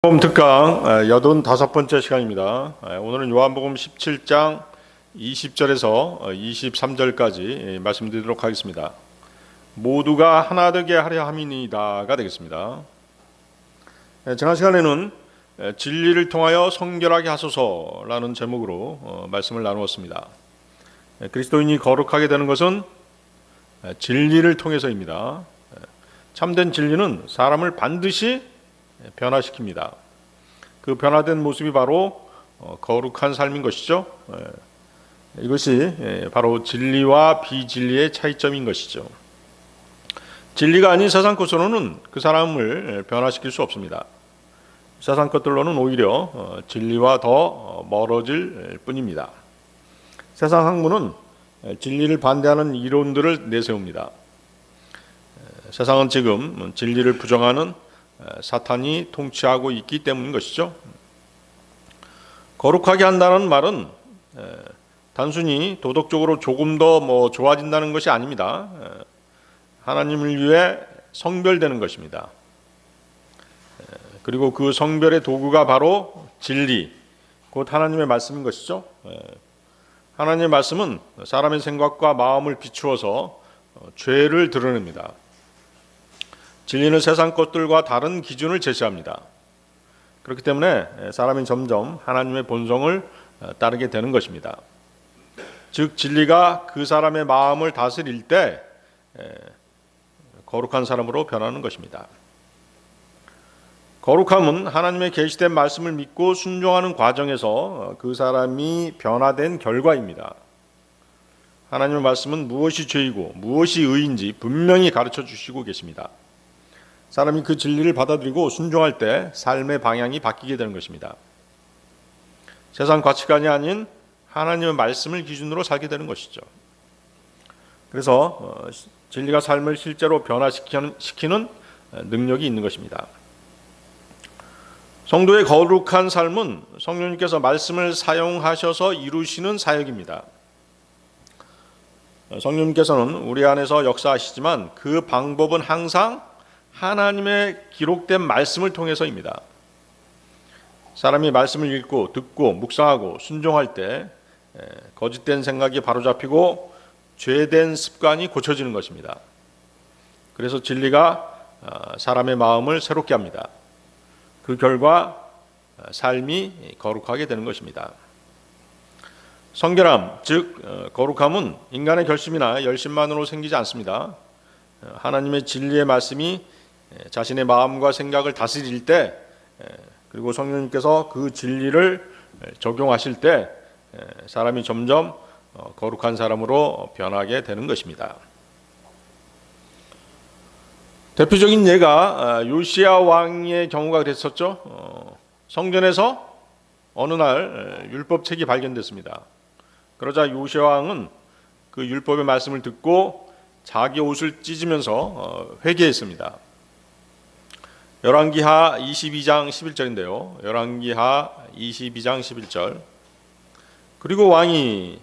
요한복음 특강 85번째 시간입니다. 오늘은 요한복음 17장 20절에서 23절까지 말씀드리도록 하겠습니다. 모두가 하나 되게 하려 함이니다가 되겠습니다. 지난 시간에는 진리를 통하여 성결하게 하소서라는 제목으로 말씀을 나누었습니다. 그리스도인이 거룩하게 되는 것은 진리를 통해서입니다. 참된 진리는 사람을 반드시 변화시킵니다. 그 변화된 모습이 바로 거룩한 삶인 것이죠. 이것이 바로 진리와 비진리의 차이점인 것이죠. 진리가 아닌 세상 것으로는 그 사람을 변화시킬 수 없습니다. 세상 것들로는 오히려 진리와 더 멀어질 뿐입니다. 세상 학문은 진리를 반대하는 이론들을 내세웁니다. 세상은 지금 진리를 부정하는 사탄이 통치하고 있기 때문인 것이죠. 거룩하게 한다는 말은 단순히 도덕적으로 조금 더 좋아진다는 것이 아닙니다. 하나님을 위해 성별되는 것입니다. 그리고 그 성별의 도구가 바로 진리, 곧 하나님의 말씀인 것이죠. 하나님의 말씀은 사람의 생각과 마음을 비추어서 죄를 드러냅니다. 진리는 세상 것들과 다른 기준을 제시합니다. 그렇기 때문에 사람이 점점 하나님의 본성을 따르게 되는 것입니다. 즉 진리가 그 사람의 마음을 다스릴 때 거룩한 사람으로 변하는 것입니다. 거룩함은 하나님의 계시된 말씀을 믿고 순종하는 과정에서 그 사람이 변화된 결과입니다. 하나님의 말씀은 무엇이 죄이고 무엇이 의인지 분명히 가르쳐 주시고 계십니다. 사람이 그 진리를 받아들이고 순종할 때 삶의 방향이 바뀌게 되는 것입니다. 세상 가치관이 아닌 하나님의 말씀을 기준으로 살게 되는 것이죠. 그래서 진리가 삶을 실제로 변화시키는 능력이 있는 것입니다. 성도의 거룩한 삶은 성령님께서 말씀을 사용하셔서 이루시는 사역입니다. 성령님께서는 우리 안에서 역사하시지만 그 방법은 항상 하나님의 기록된 말씀을 통해서입니다. 사람이 말씀을 읽고 듣고 묵상하고 순종할 때 거짓된 생각이 바로잡히고 죄된 습관이 고쳐지는 것입니다. 그래서 진리가 사람의 마음을 새롭게 합니다. 그 결과 삶이 거룩하게 되는 것입니다. 성결함, 즉 거룩함은 인간의 결심이나 열심만으로 생기지 않습니다. 하나님의 진리의 말씀이 자신의 마음과 생각을 다스릴 때, 그리고 성령님께서 그 진리를 적용하실 때 사람이 점점 거룩한 사람으로 변하게 되는 것입니다. 대표적인 예가 요시야 왕의 경우가 됐었죠. 성전에서 어느 날 율법책이 발견됐습니다. 그러자 요시야 왕은 그 율법의 말씀을 듣고 자기 옷을 찢으면서 회개했습니다. 열왕기하 22장 11절인데요. 열왕기하 22장 11절. 그리고 왕이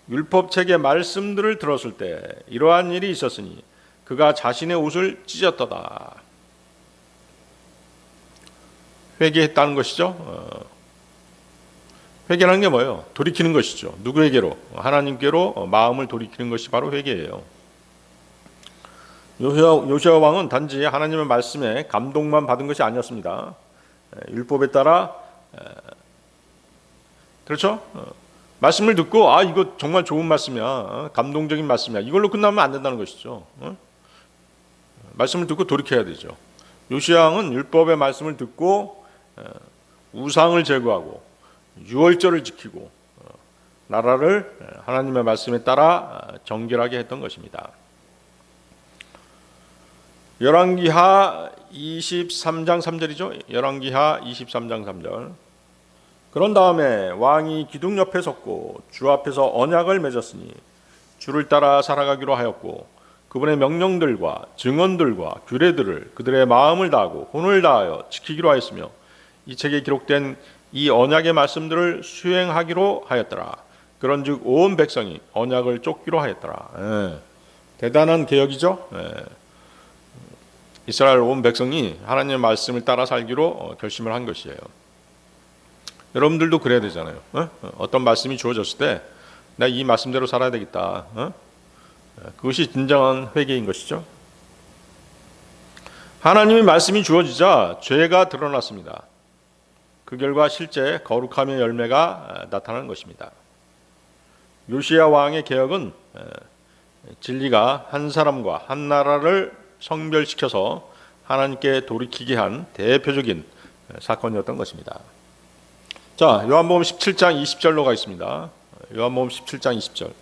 율법책의 말씀들을 들었을 때 이러한 일이 있었으니 그가 자신의 옷을 찢었도다. 회개했다는 것이죠. 회개라는 게 뭐예요? 돌이키는 것이죠. 누구에게로? 하나님께로 마음을 돌이키는 것이 바로 회개예요. 요시야 왕은 단지 하나님의 말씀에 감동만 받은 것이 아니었습니다. 율법에 따라 그렇죠? 말씀을 듣고 이거 정말 좋은 말씀이야, 감동적인 말씀이야, 이걸로 끝나면 안 된다는 것이죠. 말씀을 듣고 돌이켜야 되죠. 요시야 왕은 율법의 말씀을 듣고 우상을 제거하고 유월절을 지키고 나라를 하나님의 말씀에 따라 정결하게 했던 것입니다. 열왕기하 23장 3절이죠. 열왕기하 23장 3절. 그런 다음에 왕이 기둥 옆에 섰고 주 앞에서 언약을 맺었으니 주를 따라 살아가기로 하였고 그분의 명령들과 증언들과 규례들을 그들의 마음을 다하고 혼을 다하여 지키기로 하였으며 이 책에 기록된 이 언약의 말씀들을 수행하기로 하였더라. 그런즉 온 백성이 언약을 쫓기로 하였더라. 대단한 개혁이죠. 이스라엘 온 백성이 하나님의 말씀을 따라 살기로 결심을 한 것이에요. 여러분들도 그래야 되잖아요. 어떤 말씀이 주어졌을 때 내가 이 말씀대로 살아야 되겠다. 그것이 진정한 회개인 것이죠. 하나님의 말씀이 주어지자 죄가 드러났습니다. 그 결과 실제 거룩함의 열매가 나타나는 것입니다. 요시야 왕의 개혁은 진리가 한 사람과 한 나라를 성별시켜서 하나님께 돌이키게 한 대표적인 사건이었던 것입니다. 자, 요한복음 17장 20절로 가겠습니다. 요한복음 17장 20절.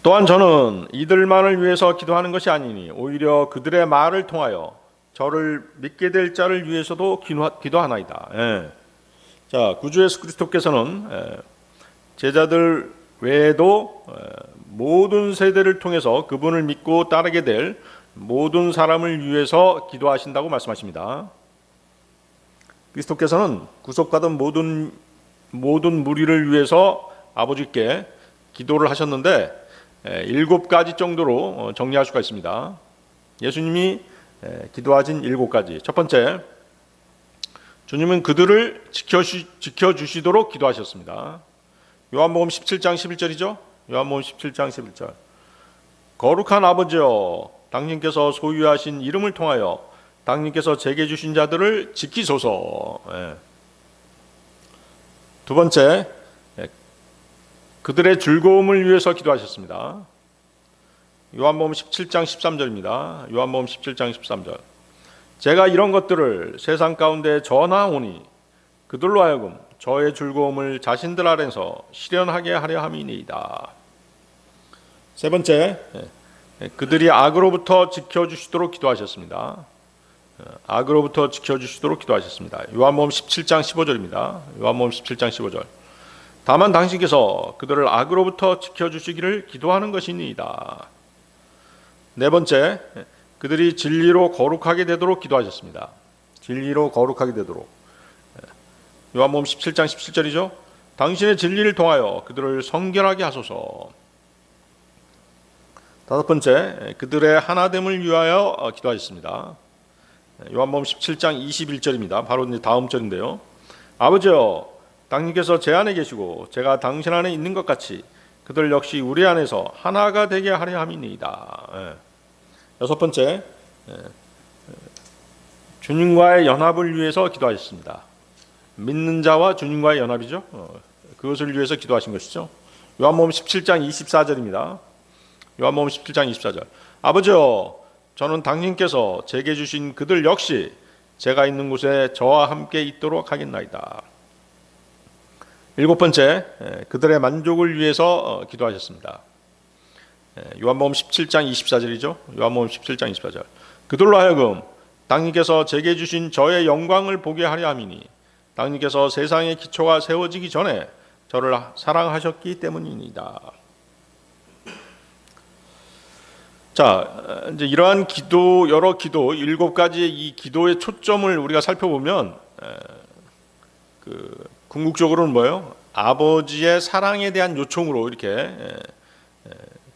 또한 저는 이들만을 위해서 기도하는 것이 아니니 오히려 그들의 말을 통하여 저를 믿게 될 자를 위해서도 기도하나이다. 자, 구주 예수 그리스도께서는 제자들 외에도 모든 세대를 통해서 그분을 믿고 따르게 될 모든 사람을 위해서 기도하신다고 말씀하십니다. 그리스도께서는 구속받은 모든 무리를 위해서 아버지께 기도를 하셨는데 7가지 정도로 정리할 수가 있습니다. 예수님이 기도하신 7가지. 첫 번째, 주님은 그들을 지켜주시도록 기도하셨습니다. 요한복음 17장 11절이죠. 요한복음 17장 11절. 거룩한 아버지여, 당신께서 소유하신 이름을 통하여 당신께서 제게 주신 자들을 지키소서. 두 번째, 그들의 즐거움을 위해서 기도하셨습니다. 요한복음 17장 13절입니다. 요한복음 17장 13절. 제가 이런 것들을 세상 가운데 전하오니 그들로 하여금 저의 즐거움을 자신들 안에서 실현하게 하려 함이니이다. 세 번째, 그들이 악으로부터 지켜주시도록 기도하셨습니다. 악으로부터 지켜주시도록 기도하셨습니다. 요한복음 17장 15절입니다. 요한복음 17장 15절. 다만 당신께서 그들을 악으로부터 지켜주시기를 기도하는 것이니이다. 네 번째, 그들이 진리로 거룩하게 되도록 기도하셨습니다. 진리로 거룩하게 되도록. 요한복음 17장 17절이죠. 당신의 진리를 통하여 그들을 성결하게 하소서. 다섯 번째, 그들의 하나됨을 위하여 기도하셨습니다. 요한복음 17장 21절입니다. 바로 다음 절인데요. 아버지여, 당신께서 제 안에 계시고 제가 당신 안에 있는 것 같이 그들 역시 우리 안에서 하나가 되게 하려 함이니이다. 여섯 번째, 주님과의 연합을 위해서 기도하셨습니다. 믿는 자와 주님과의 연합이죠. 그것을 위해서 기도하신 것이죠. 요한복음 17장 24절입니다. 요한복음 17장 24절. 아버지여, 저는 당신께서 제게 주신 그들 역시 제가 있는 곳에 저와 함께 있도록 하겠나이다. 일곱 번째, 그들의 만족을 위해서 기도하셨습니다. 요한복음 17장 24절이죠. 요한복음 17장 24절. 그들로 하여금 당신께서 제게 주신 저의 영광을 보게 하려 함이니 당신께서 세상의 기초가 세워지기 전에 저를 사랑하셨기 때문입니다. 자, 이제 이러한 기도, 여러 기도, 7가지의 이 기도의 초점을 우리가 살펴보면 궁극적으로는 뭐예요? 아버지의 사랑에 대한 요청으로 이렇게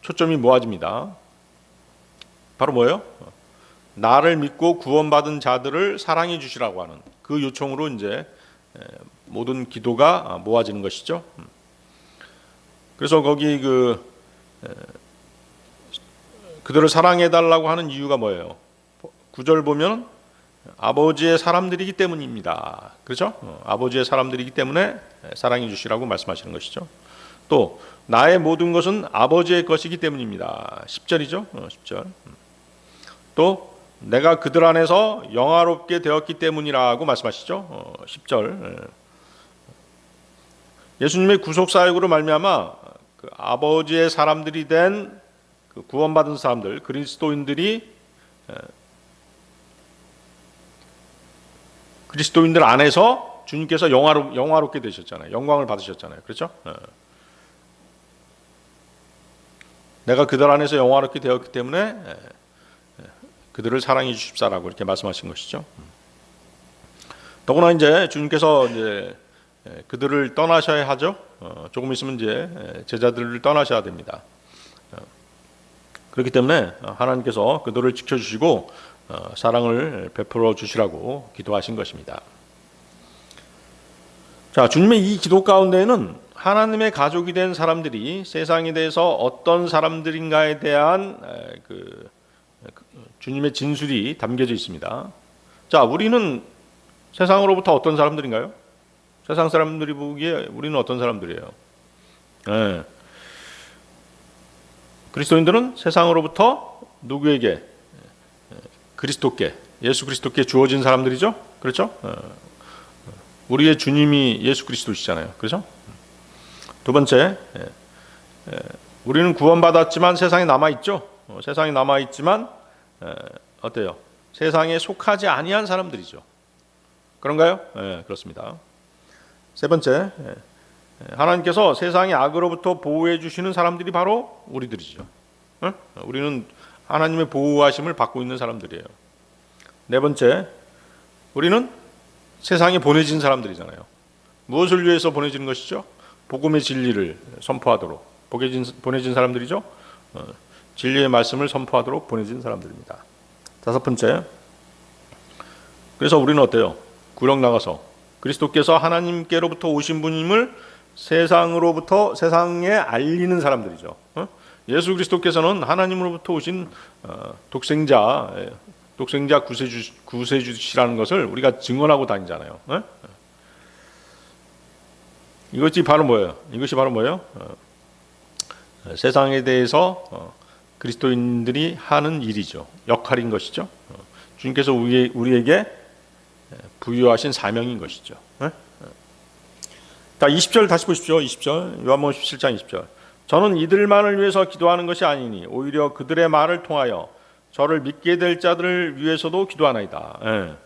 초점이 모아집니다. 바로 뭐예요? 나를 믿고 구원받은 자들을 사랑해 주시라고 하는 그 요청으로 이제 모든 기도가 모아지는 것이죠. 그래서 거기 그들을 사랑해 달라고 하는 이유가 뭐예요? 9절 보면 아버지의 사람들이기 때문입니다. 그렇죠? 아버지의 사람들이기 때문에 사랑해 주시라고 말씀하시는 것이죠. 또 나의 모든 것은 아버지의 것이기 때문입니다. 10절이죠. 10절. 또 내가 그들 안에서 영화롭게 되었기 때문이라고 말씀하시죠. 10절. 예수님의 구속 사역으로 말미암아 그 아버지의 사람들이 된 그 구원받은 사람들, 그리스도인들 안에서 주님께서 영화롭게 되셨잖아요. 영광을 받으셨잖아요. 그렇죠? 내가 그들 안에서 영화롭게 되었기 때문에 그들을 사랑해 주십사라고 이렇게 말씀하신 것이죠. 더구나 이제 주님께서 이제 그들을 떠나셔야 하죠. 조금 있으면 이제 제자들을 떠나셔야 됩니다. 그렇기 때문에 하나님께서 그들을 지켜주시고 사랑을 베풀어 주시라고 기도하신 것입니다. 자, 주님의 이 기도 가운데에는 하나님의 가족이 된 사람들이 세상에 대해서 어떤 사람들인가에 대한 주님의 진술이 담겨져 있습니다. 자, 우리는 세상으로부터 어떤 사람들인가요? 세상 사람들이 보기에 우리는 어떤 사람들이에요? 네. 그리스도인들은 세상으로부터 누구에게? 그리스도께, 예수 그리스도께 주어진 사람들이죠. 그렇죠? 우리의 주님이 예수 그리스도시잖아요. 그렇죠? 두 번째, 우리는 구원받았지만 세상에 남아있죠. 세상에 남아있지만 어때요? 세상에 속하지 아니한 사람들이죠. 그런가요? 네, 그렇습니다. 세 번째, 하나님께서 세상의 악으로부터 보호해 주시는 사람들이 바로 우리들이죠. 우리는 하나님의 보호하심을 받고 있는 사람들이에요. 네 번째, 우리는 세상에 보내진 사람들이잖아요. 무엇을 위해서 보내지는 것이죠? 복음의 진리를 선포하도록 보내진 사람들이죠. 진리의 말씀을 선포하도록 보내진 사람들입니다. 다섯 번째, 그래서 우리는 어때요? 구령 나가서 그리스도께서 하나님께로부터 오신 분임을 세상에 알리는 사람들이죠. 예수 그리스도께서는 하나님으로부터 오신 독생자 구세주시라는 것을 우리가 증언하고 다니잖아요. 이것이 바로 뭐예요? 세상에 대해서 그리스도인들이 하는 일이죠. 역할인 것이죠. 주님께서 우리에게 부여하신 사명인 것이죠. 자, 20절 다시 보십시오. 20절 요한복음 17장 20절. 저는 이들만을 위해서 기도하는 것이 아니니 오히려 그들의 말을 통하여 저를 믿게 될 자들을 위해서도 기도하나이다.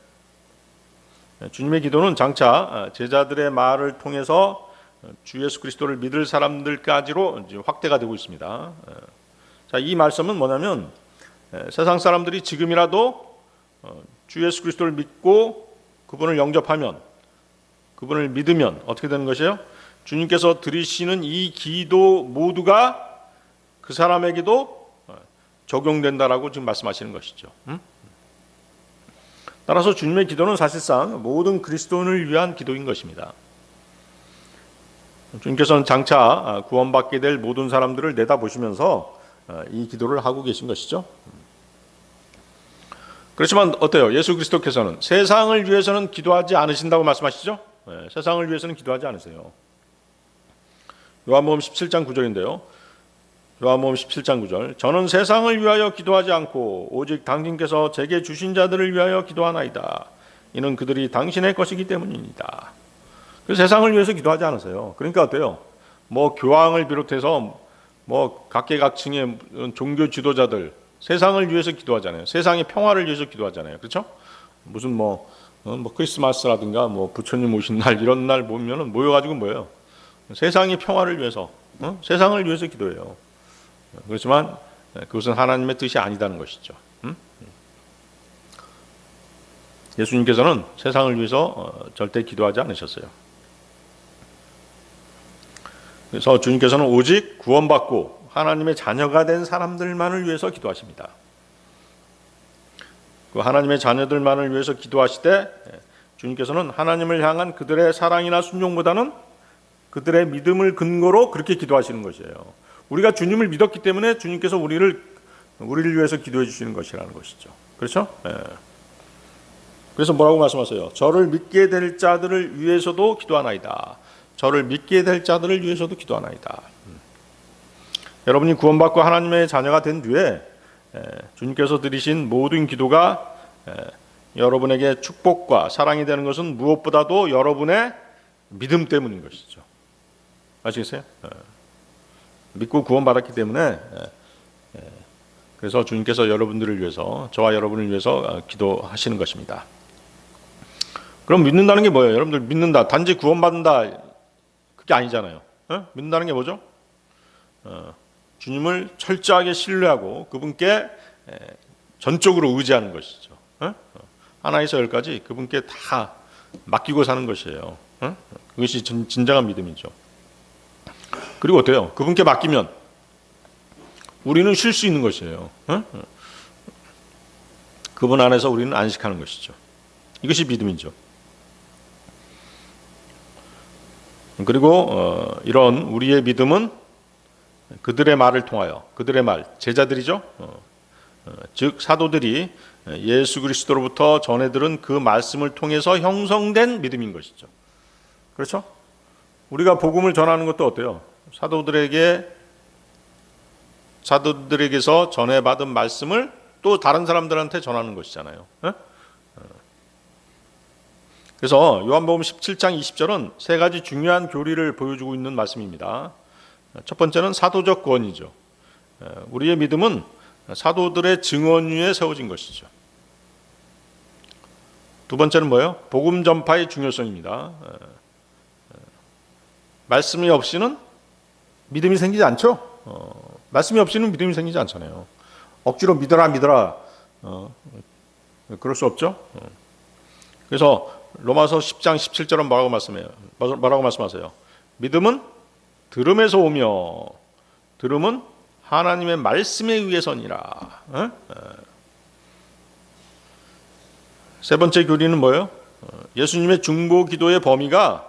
주님의 기도는 장차 제자들의 말을 통해서 주 예수 그리스도를 믿을 사람들까지로 이제 확대가 되고 있습니다. 자, 이 말씀은 뭐냐면 세상 사람들이 지금이라도 주 예수 그리스도를 믿고 그분을 영접하면, 그분을 믿으면 어떻게 되는 것이에요? 주님께서 드리시는 이 기도 모두가 그 사람에게도 적용된다라고 지금 말씀하시는 것이죠. 따라서 주님의 기도는 사실상 모든 그리스도인을 위한 기도인 것입니다. 주님께서는 장차 구원받게 될 모든 사람들을 내다보시면서 이 기도를 하고 계신 것이죠. 그렇지만 어때요? 예수 그리스도께서는 세상을 위해서는 기도하지 않으신다고 말씀하시죠? 세상을 위해서는 기도하지 않으세요. 요한복음 17장 9절인데요. 요한복음 17장 9절. 저는 세상을 위하여 기도하지 않고 오직 당신께서 제게 주신 자들을 위하여 기도하나이다. 이는 그들이 당신의 것이기 때문입니다. 그래서 세상을 위해서 기도하지 않으세요. 그러니까 어때요? 뭐 교황을 비롯해서 뭐 각계각층의 종교 지도자들 세상을 위해서 기도하잖아요. 세상의 평화를 위해서 기도하잖아요. 그렇죠? 무슨 뭐 크리스마스라든가 뭐 부처님 오신 날 이런 날 보면은 모여가지고 뭐예요? 세상의 평화를 위해서, 세상을 위해서 기도해요. 그렇지만 그것은 하나님의 뜻이 아니다는 것이죠. 예수님께서는 세상을 위해서 절대 기도하지 않으셨어요. 그래서 주님께서는 오직 구원받고 하나님의 자녀가 된 사람들만을 위해서 기도하십니다. 그 하나님의 자녀들만을 위해서 기도하시되 주님께서는 하나님을 향한 그들의 사랑이나 순종보다는 그들의 믿음을 근거로 그렇게 기도하시는 것이에요. 우리가 주님을 믿었기 때문에 주님께서 우리를 위해서 기도해 주시는 것이라는 것이죠. 그렇죠? 그래서 뭐라고 말씀하세요? 저를 믿게 될 자들을 위해서도 기도하나이다. 저를 믿게 될 자들을 위해서도 기도하나이다. 여러분이 구원받고 하나님의 자녀가 된 뒤에 주님께서 드리신 모든 기도가 여러분에게 축복과 사랑이 되는 것은 무엇보다도 여러분의 믿음 때문인 것이죠. 아시겠어요? 믿고 구원받았기 때문에 그래서 주님께서 여러분들을 위해서, 저와 여러분을 위해서 기도하시는 것입니다. 그럼 믿는다는 게 뭐예요? 여러분들 믿는다, 단지 구원받는다, 그게 아니잖아요. 믿는다는 게 뭐죠? 주님을 철저하게 신뢰하고 그분께 전적으로 의지하는 것이죠. 하나에서 열까지 그분께 다 맡기고 사는 것이에요. 그것이 진정한 믿음이죠. 그리고 어때요? 그분께 맡기면 우리는 쉴 수 있는 것이에요. 그분 안에서 우리는 안식하는 것이죠. 이것이 믿음이죠. 그리고 이런 우리의 믿음은 그들의 말을 통하여, 그들의 말, 제자들이죠. 즉 사도들이 예수 그리스도로부터 전해 들은 그 말씀을 통해서 형성된 믿음인 것이죠. 그렇죠? 우리가 복음을 전하는 것도 어때요? 사도들에게서 전해받은 말씀을 또 다른 사람들한테 전하는 것이잖아요. 그래서 요한복음 17장 20절은 세 가지 중요한 교리를 보여주고 있는 말씀입니다. 첫 번째는 사도적 권위죠. 우리의 믿음은 사도들의 증언 위에 세워진 것이죠. 두 번째는 뭐예요? 복음 전파의 중요성입니다. 말씀이 없이는 믿음이 생기지 않죠. 말씀이 없이는 믿음이 생기지 않잖아요. 억지로 믿어라 그럴 수 없죠. 그래서 로마서 10장 17절은 뭐라고 말씀하세요? 믿음은 들음에서 오며 들음은 하나님의 말씀에 의해서니라. 세 번째 교리는 뭐예요? 예수님의 중보 기도의 범위가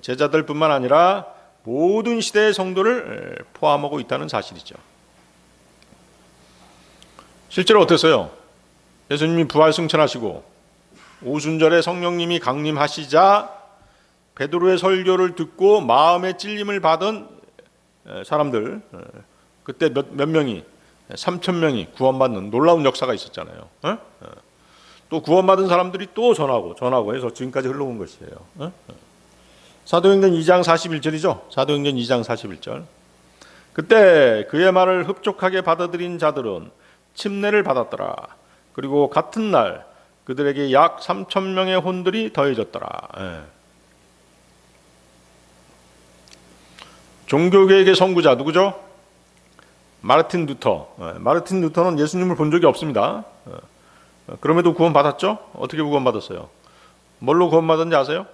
제자들뿐만 아니라 모든 시대의 성도를 포함하고 있다는 사실이죠. 실제로 어땠어요? 예수님이 부활 승천하시고 오순절에 성령님이 강림하시자 베드로의 설교를 듣고 마음의 찔림을 받은 사람들, 그때 몇 명이, 3,000명이 구원받는 놀라운 역사가 있었잖아요. 또 구원받은 사람들이 또 전하고 해서 지금까지 흘러온 것이에요. 사도행전 2장 41절이죠. 사도행전 2장 41절. 그때 그의 말을 흡족하게 받아들인 자들은 침례를 받았더라. 그리고 같은 날 그들에게 약 3,000명의 혼들이 더해졌더라. 종교개혁의 선구자 누구죠? 마르틴 루터. 마르틴 루터는 예수님을 본 적이 없습니다. 그럼에도 구원받았죠? 어떻게 구원받았어요? 뭘로 구원받았는지 아세요?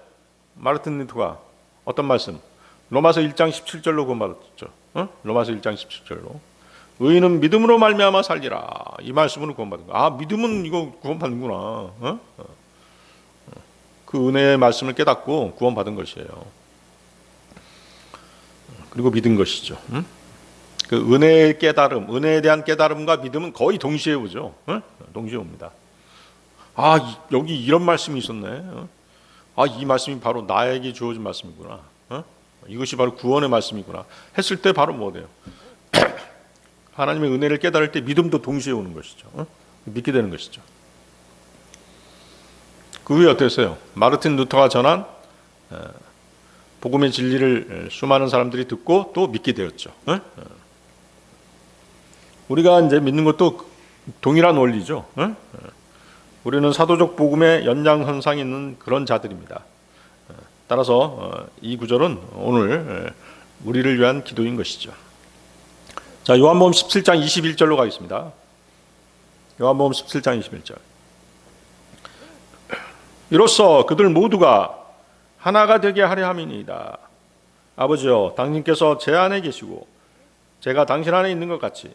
마르틴 루터가 어떤 말씀? 로마서 1장 17절로 구원받았죠. 로마서 1장 17절로. 의인은 믿음으로 말미암아 살리라. 이 말씀으로 구원받은 거. 믿음은 이거 구원받는구나. 그 은혜의 말씀을 깨닫고 구원받은 것이에요. 그리고 믿은 것이죠. 그 은혜의 깨달음, 은혜에 대한 깨달음과 믿음은 거의 동시에 오죠. 동시에 옵니다. 여기 이런 말씀이 있었네. 이 말씀이 바로 나에게 주어진 말씀이구나. 이것이 바로 구원의 말씀이구나. 했을 때 바로 뭐 돼요? 하나님의 은혜를 깨달을 때 믿음도 동시에 오는 것이죠. 믿게 되는 것이죠. 그 후에 어땠어요? 마르틴 루터가 전한 복음의 진리를 수많은 사람들이 듣고 또 믿게 되었죠. 우리가 이제 믿는 것도 동일한 원리죠. 우리는 사도적 복음의 연장선상에 있는 그런 자들입니다. 따라서 이 구절은 오늘 우리를 위한 기도인 것이죠. 자, 요한복음 17장 21절로 가겠습니다. 요한복음 17장 21절. 이로써 그들 모두가 하나가 되게 하려 함이니이다. 아버지여, 당신께서 제 안에 계시고 제가 당신 안에 있는 것 같이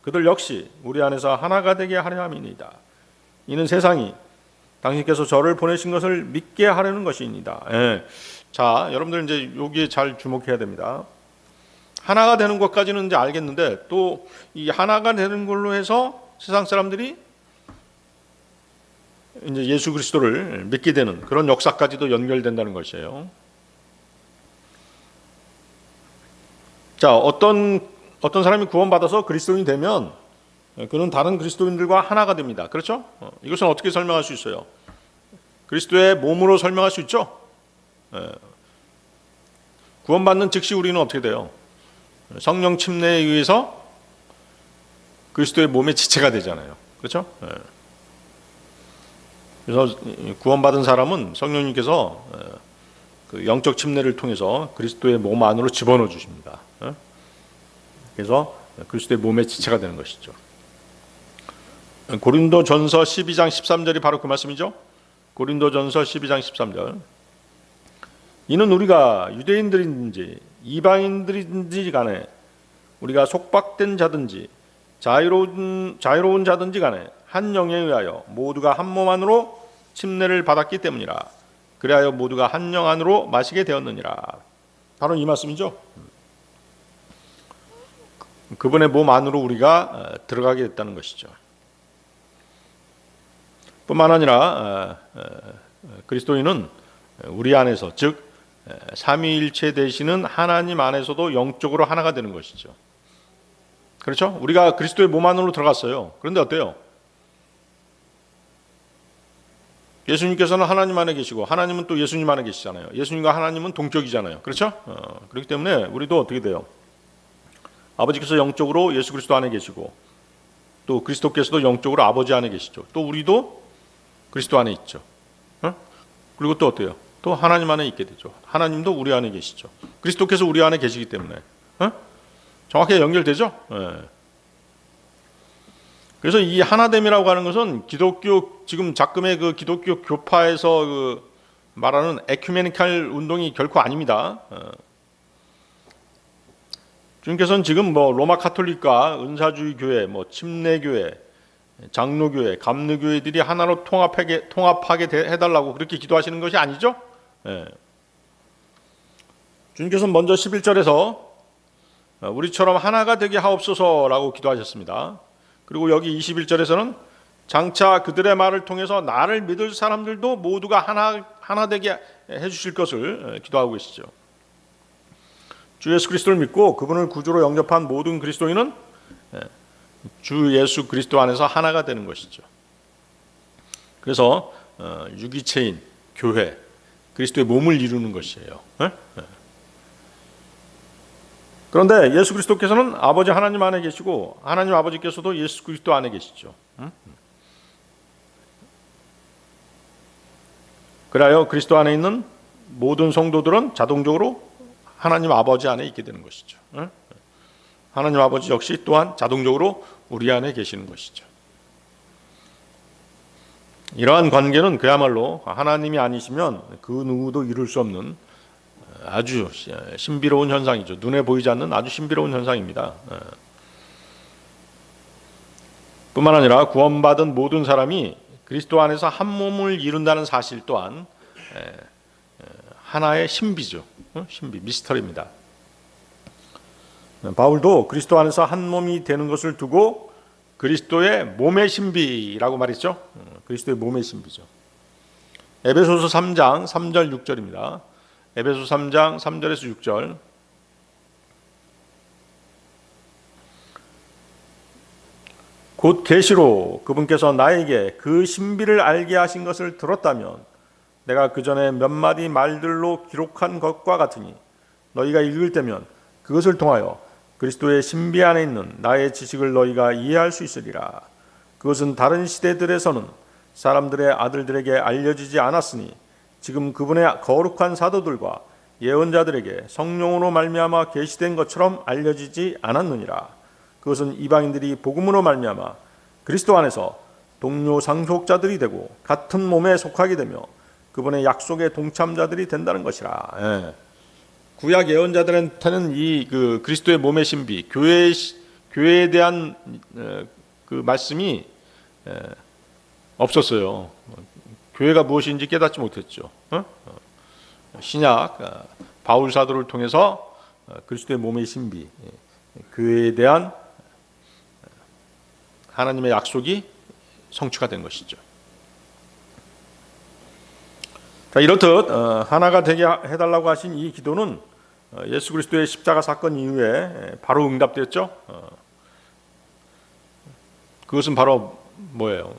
그들 역시 우리 안에서 하나가 되게 하려 함이니이다. 이는 세상이 당신께서 저를 보내신 것을 믿게 하려는 것이니이다. 자, 여러분들 이제 여기에 잘 주목해야 됩니다. 하나가 되는 것까지는 이제 알겠는데 또 이 하나가 되는 걸로 해서 세상 사람들이 이제 예수 그리스도를 믿게 되는 그런 역사까지도 연결된다는 것이에요. 자, 어떤 사람이 구원받아서 그리스도인이 되면 그는 다른 그리스도인들과 하나가 됩니다. 그렇죠? 이것은 어떻게 설명할 수 있어요? 그리스도의 몸으로 설명할 수 있죠? 구원받는 즉시 우리는 어떻게 돼요? 성령 침례에 의해서 그리스도의 몸의 지체가 되잖아요. 그렇죠? 그래서 구원받은 사람은 성령님께서 그 영적 침례를 통해서 그리스도의 몸 안으로 집어넣어 주십니다. 그래서 그리스도의 몸의 지체가 되는 것이죠. 고린도전서 12장 13절이 바로 그 말씀이죠. 고린도전서 12장 13절. 이는 우리가 유대인들인지 이방인들인지 간에 우리가 속박된 자든지 자유로운 자든지 간에 한 영에 의하여 모두가 한 몸 안으로 침례를 받았기 때문이라. 그리하여 모두가 한 영 안으로 마시게 되었느니라. 바로 이 말씀이죠. 그분의 몸 안으로 우리가 들어가게 됐다는 것이죠. 뿐만 아니라 그리스도인은 우리 안에서, 즉 삼위일체 되시는 하나님 안에서도 영적으로 하나가 되는 것이죠. 그렇죠? 우리가 그리스도의 몸 안으로 들어갔어요. 그런데 어때요? 예수님께서는 하나님 안에 계시고 하나님은 또 예수님 안에 계시잖아요. 예수님과 하나님은 동격이잖아요. 그렇죠? 그렇기 때문에 우리도 어떻게 돼요? 아버지께서 영적으로 예수 그리스도 안에 계시고 또 그리스도께서도 영적으로 아버지 안에 계시죠. 또 우리도 그리스도 안에 있죠. 그리고 또 어때요? 또 하나님 안에 있게 되죠. 하나님도 우리 안에 계시죠. 그리스도께서 우리 안에 계시기 때문에 정확하게 연결되죠. 그래서 이 하나됨이라고 하는 것은 기독교, 지금 작금의 그 기독교 교파에서 그 말하는 에큐메니칼 운동이 결코 아닙니다. 주님께서는 지금 뭐 로마 카톨릭과 은사주의 교회, 뭐 침례교회, 장로교회, 감리교회들이 하나로 통합하게 해달라고 그렇게 기도하시는 것이 아니죠. 주님께서는 먼저 11절에서 우리처럼 하나가 되게 하옵소서라고 기도하셨습니다. 그리고 여기 21절에서는 장차 그들의 말을 통해서 나를 믿을 사람들도 모두가 하나 되게 해주실 것을 기도하고 계시죠. 주 예수 그리스도를 믿고 그분을 구주로 영접한 모든 그리스도인은 주 예수 그리스도 안에서 하나가 되는 것이죠. 그래서 유기체인 교회, 그리스도의 몸을 이루는 것이에요. 그런데 예수 그리스도께서는 아버지 하나님 안에 계시고 하나님 아버지께서도 예수 그리스도 안에 계시죠. 그래야 그리스도 안에 있는 모든 성도들은 자동적으로 하나님 아버지 안에 있게 되는 것이죠. 하나님 아버지 역시 또한 자동적으로 우리 안에 계시는 것이죠. 이러한 관계는 그야말로 하나님이 아니시면 그 누구도 이룰 수 없는 아주 신비로운 현상이죠. 눈에 보이지 않는 아주 신비로운 현상입니다. 뿐만 아니라 구원받은 모든 사람이 그리스도 안에서 한 몸을 이룬다는 사실 또한 하나의 신비죠. 신비, 미스터리입니다. 바울도 그리스도 안에서 한 몸이 되는 것을 두고 그리스도의 몸의 신비라고 말했죠. 그리스도의 몸의 신비죠. 에베소서 3장 3절 6절입니다. 에베소 3장 3절에서 6절. 곧 계시로 그분께서 나에게 그 신비를 알게 하신 것을 들었다면 내가 그 전에 몇 마디 말들로 기록한 것과 같으니 너희가 읽을 때면 그것을 통하여 그리스도의 신비 안에 있는 나의 지식을 너희가 이해할 수 있으리라. 그것은 다른 시대들에서는 사람들의 아들들에게 알려지지 않았으니 지금 그분의 거룩한 사도들과 예언자들에게 성령으로 말미암아 계시된 것처럼 알려지지 않았느니라. 그것은 이방인들이 복음으로 말미암아 그리스도 안에서 동료 상속자들이 되고 같은 몸에 속하게 되며 그분의 약속의 동참자들이 된다는 것이라. 구약 예언자들한테는 이 그리스도의 몸의 신비, 교회에 대한 그 말씀이 없었어요. 교회가 무엇인지 깨닫지 못했죠. 신약 바울 사도를 통해서 그리스도의 몸의 신비, 교회에 대한 하나님의 약속이 성취가 된 것이죠. 자, 이렇듯 하나가 되게 해달라고 하신 이 기도는 예수 그리스도의 십자가 사건 이후에 바로 응답되었죠. 그것은 바로 뭐예요?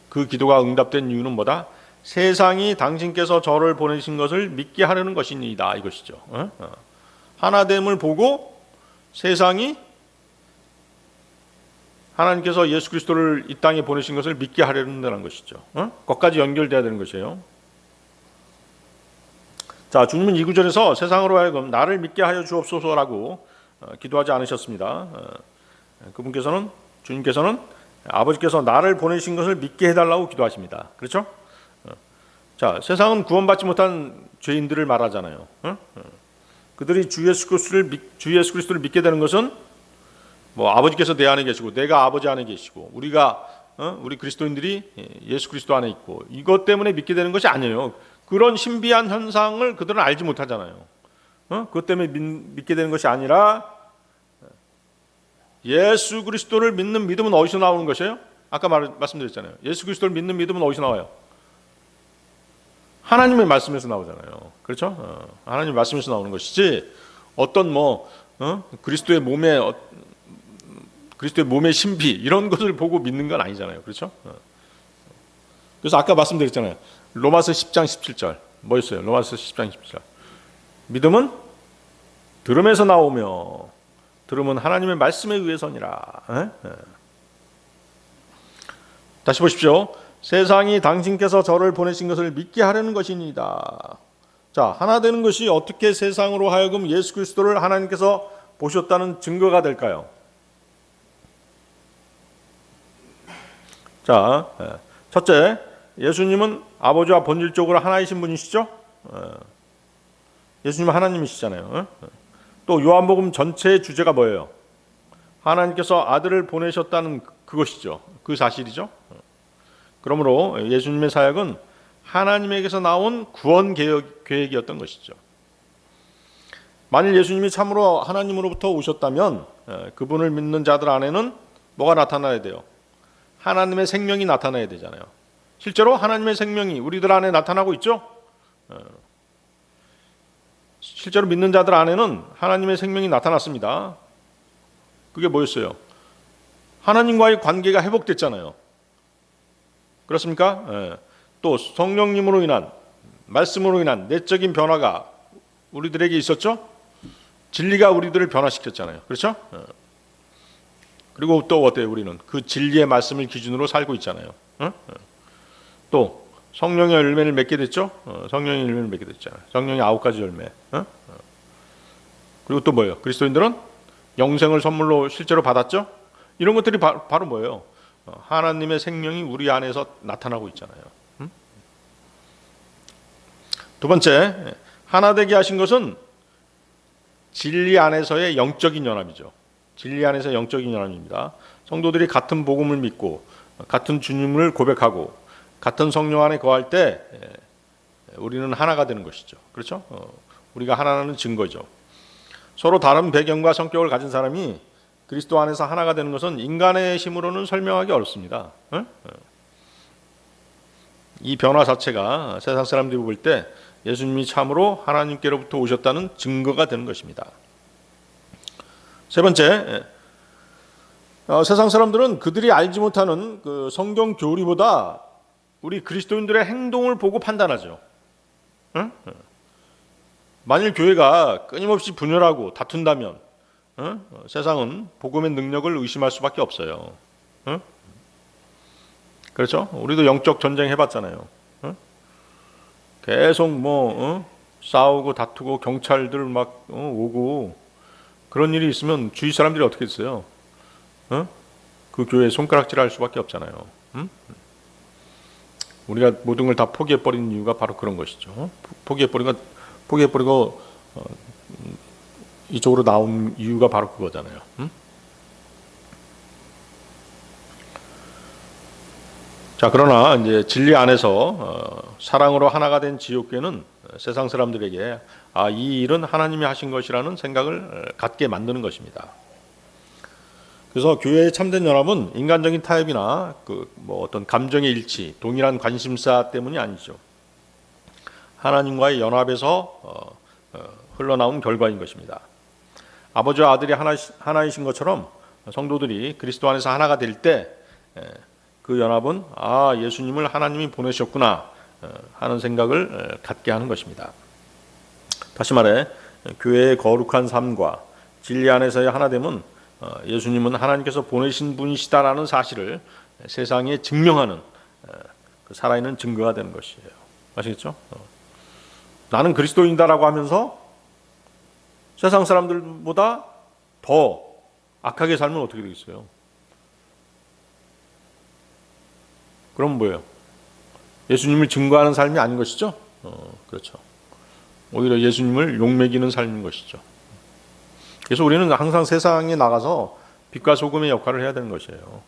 그 기도가 응답된 이유는 뭐다? 세상이 당신께서 저를 보내신 것을 믿게 하려는 것입니다. 이것이죠. 하나됨을 보고 세상이 하나님께서 예수 그리스도를 이 땅에 보내신 것을 믿게 하려는 것이죠. 거기까지 연결돼야 되는 것이에요. 자, 주님은 이 구절에서 세상으로 하여금 나를 믿게 하여 주옵소서라고 기도하지 않으셨습니다. 주님께서는 아버지께서 나를 보내신 것을 믿게 해달라고 기도하십니다. 그렇죠? 자, 세상은 구원받지 못한 죄인들을 말하잖아요. 그들이 주 예수 그리스도를 믿게 되는 것은 뭐 아버지께서 내 안에 계시고 내가 아버지 안에 계시고 우리 그리스도인들이 예수 그리스도 안에 있고 이것 때문에 믿게 되는 것이 아니에요. 그런 신비한 현상을 그들은 알지 못하잖아요. 그것 때문에 믿게 되는 것이 아니라 예수 그리스도를 믿는 믿음은 어디서 나오는 것이에요? 아까 말씀드렸잖아요. 예수 그리스도를 믿는 믿음은 어디서 나와요? 하나님의 말씀에서 나오잖아요. 그렇죠? 하나님의 말씀에서 나오는 것이지 어떤 그리스도의 몸의 신비 이런 것을 보고 믿는 건 아니잖아요. 그렇죠? 그래서 아까 말씀드렸잖아요. 로마서 10장 17절 뭐였어요? 로마서 10장 17절 믿음은 들음에서 나오며 들음은 하나님의 말씀에 의해서니라. 다시 보십시오. 세상이 당신께서 저를 보내신 것을 믿게 하려는 것이니이다. 자, 하나 되는 것이 어떻게 세상으로 하여금 예수 그리스도를 하나님께서 보셨다는 증거가 될까요? 자, 첫째, 예수님은 아버지와 본질적으로 하나이신 분이시죠? 예수님은 하나님이시잖아요. 또 요한복음 전체의 주제가 뭐예요? 하나님께서 아들을 보내셨다는 그것이죠. 그 사실이죠. 그러므로 예수님의 사역은 하나님에게서 나온 구원 계획이었던 것이죠. 만일 예수님이 참으로 하나님으로부터 오셨다면 그분을 믿는 자들 안에는 뭐가 나타나야 돼요? 하나님의 생명이 나타나야 되잖아요. 실제로 하나님의 생명이 우리들 안에 나타나고 있죠? 실제로 믿는 자들 안에는 하나님의 생명이 나타났습니다. 그게 뭐였어요? 하나님과의 관계가 회복됐잖아요. 그렇습니까? 또 성령님으로 인한 말씀으로 인한 내적인 변화가 우리들에게 있었죠? 진리가 우리들을 변화시켰잖아요. 그렇죠? 그리고 또 어때요? 우리는 그 진리의 말씀을 기준으로 살고 있잖아요. 또 성령의 열매를 맺게 됐죠? 성령의 열매를 맺게 됐잖아요. 성령의 9가지 열매. 그리고 또 뭐예요? 그리스도인들은 영생을 선물로 실제로 받았죠? 이런 것들이 바로 뭐예요? 하나님의 생명이 우리 안에서 나타나고 있잖아요. 두 번째, 하나 되게 하신 것은 진리 안에서의 영적인 연합이죠. 진리 안에서 영적인 연합입니다. 성도들이 같은 복음을 믿고 같은 주님을 고백하고 같은 성령 안에 거할 때 우리는 하나가 되는 것이죠. 그렇죠? 우리가 하나라는 증거죠. 서로 다른 배경과 성격을 가진 사람이 그리스도 안에서 하나가 되는 것은 인간의 힘으로는 설명하기 어렵습니다. 이 변화 자체가 세상 사람들이 볼 때 예수님이 참으로 하나님께로부터 오셨다는 증거가 되는 것입니다. 세 번째, 세상 사람들은 그들이 알지 못하는 그 성경 교리보다 우리 그리스도인들의 행동을 보고 판단하죠. 만일 교회가 끊임없이 분열하고 다툰다면 세상은 복음의 능력을 의심할 수밖에 없어요. 그렇죠? 우리도 영적 전쟁 해봤잖아요. 계속 싸우고 다투고 경찰들 막 오고 그런 일이 있으면 주위 사람들이 어떻게 했어요? 그 교회에 손가락질할 수밖에 없잖아요. 우리가 모든 걸 다 포기해버린 이유가 바로 그런 것이죠. 포기해버리고 이쪽으로 나온 이유가 바로 그거잖아요. 자, 그러나 이제 진리 안에서 사랑으로 하나가 된 지옥교회는 세상 사람들에게 이 일은 하나님이 하신 것이라는 생각을 갖게 만드는 것입니다. 그래서 교회의 참된 연합은 인간적인 타협이나 어떤 감정의 일치, 동일한 관심사 때문이 아니죠. 하나님과의 연합에서 흘러나온 결과인 것입니다. 아버지와 아들이 하나이신 것처럼 성도들이 그리스도 안에서 하나가 될 때 그 연합은 예수님을 하나님이 보내셨구나 하는 생각을 갖게 하는 것입니다. 다시 말해 교회의 거룩한 삶과 진리 안에서의 하나됨은 예수님은 하나님께서 보내신 분이시다라는 사실을 세상에 증명하는 살아있는 증거가 되는 것이에요. 아시겠죠? 나는 그리스도인이다라고 하면서 세상 사람들보다 더 악하게 살면 어떻게 되겠어요? 그럼 뭐예요? 예수님을 증거하는 삶이 아닌 것이죠? 그렇죠. 오히려 예수님을 욕먹이는 삶인 것이죠. 그래서 우리는 항상 세상에 나가서 빛과 소금의 역할을 해야 되는 것이에요.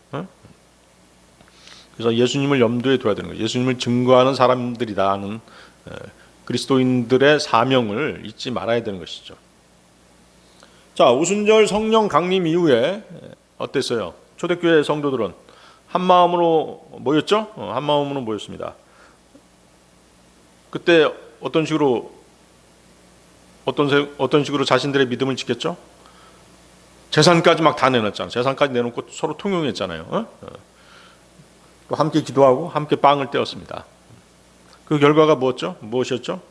그래서 예수님을 염두에 둬야 되는 거예요. 예수님을 증거하는 사람들이다 하는 그리스도인들의 사명을 잊지 말아야 되는 것이죠. 자, 오순절 성령 강림 이후에 어땠어요? 초대교회 성도들은 한 마음으로 모였죠? 한 마음으로 모였습니다. 그때 어떤 식으로 자신들의 믿음을 지켰죠? 재산까지 막 다 내놨잖아요. 재산까지 내놓고 서로 통용했잖아요. 또 함께 기도하고 함께 빵을 떼었습니다. 그 결과가 무엇이었죠?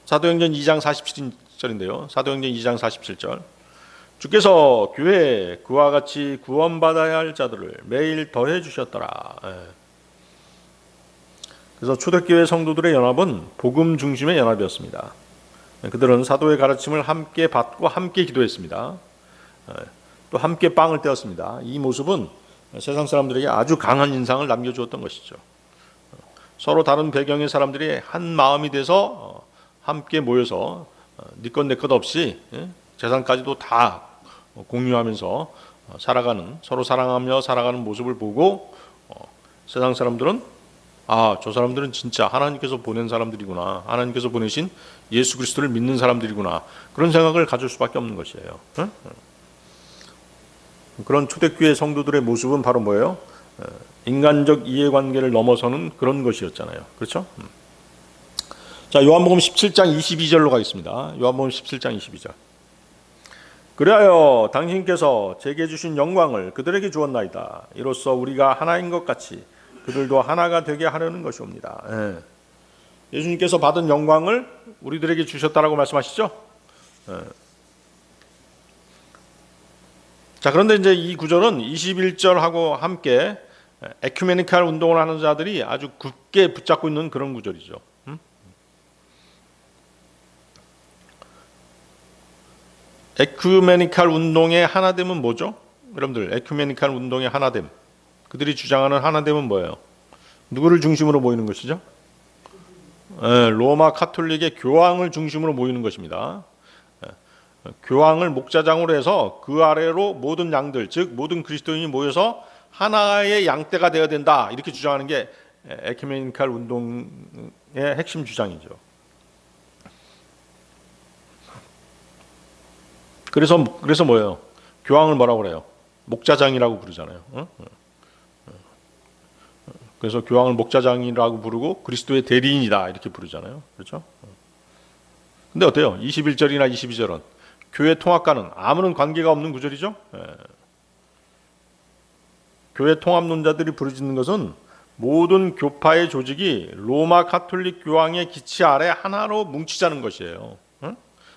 사도행전 2장 47절인데요. 사도행전 2장 47절. 주께서 교회에 그와 같이 구원받아야 할 자들을 매일 더해 주셨더라. 그래서 초대교회 성도들의 연합은 복음 중심의 연합이었습니다. 그들은 사도의 가르침을 함께 받고 함께 기도했습니다. 또 함께 빵을 떼었습니다. 이 모습은 세상 사람들에게 아주 강한 인상을 남겨주었던 것이죠. 서로 다른 배경의 사람들이 한 마음이 돼서 함께 모여서 네 것 내 것 없이 재산까지도 다 공유하면서 서로 사랑하며 살아가는 모습을 보고 세상 사람들은 저 사람들은 진짜 하나님께서 보낸 사람들이구나, 하나님께서 보내신 예수 그리스도를 믿는 사람들이구나, 그런 생각을 가질 수밖에 없는 것이에요. 그런 초대교회 성도들의 모습은 바로 뭐예요? 인간적 이해관계를 넘어서는 그런 것이었잖아요. 그렇죠? 자, 요한복음 17장 22절로 가겠습니다. 요한복음 17장 22절. 그리하여 당신께서 제게 주신 영광을 그들에게 주었나이다. 이로써 우리가 하나인 것 같이 그들도 하나가 되게 하려는 것이옵니다. 예수님께서 받은 영광을 우리들에게 주셨다라고 말씀하시죠? 자, 그런데 이제 이 구절은 21절하고 함께 에큐메니칼 운동을 하는 자들이 아주 굳게 붙잡고 있는 그런 구절이죠. 에큐메니칼 운동의 하나됨은 뭐죠? 여러분들, 에큐메니칼 운동의 하나됨, 그들이 주장하는 하나됨은 뭐예요? 누구를 중심으로 모이는 것이죠? 로마 카톨릭의 교황을 중심으로 모이는 것입니다. 교황을 목자장으로 해서 그 아래로 모든 양들, 즉 모든 그리스도인이 모여서 하나의 양떼가 되어야 된다, 이렇게 주장하는 게 에큐메니칼 운동의 핵심 주장이죠. 그래서 뭐예요? 교황을 뭐라고 그래요? 목자장이라고 부르잖아요. 그래서 교황을 목자장이라고 부르고 그리스도의 대리인이다, 이렇게 부르잖아요. 그렇죠? 근데 어때요? 21절이나 22절은 교회 통합과는 아무런 관계가 없는 구절이죠. 교회 통합론자들이 부르짖는 것은 모든 교파의 조직이 로마 카톨릭 교황의 기치 아래 하나로 뭉치자는 것이에요.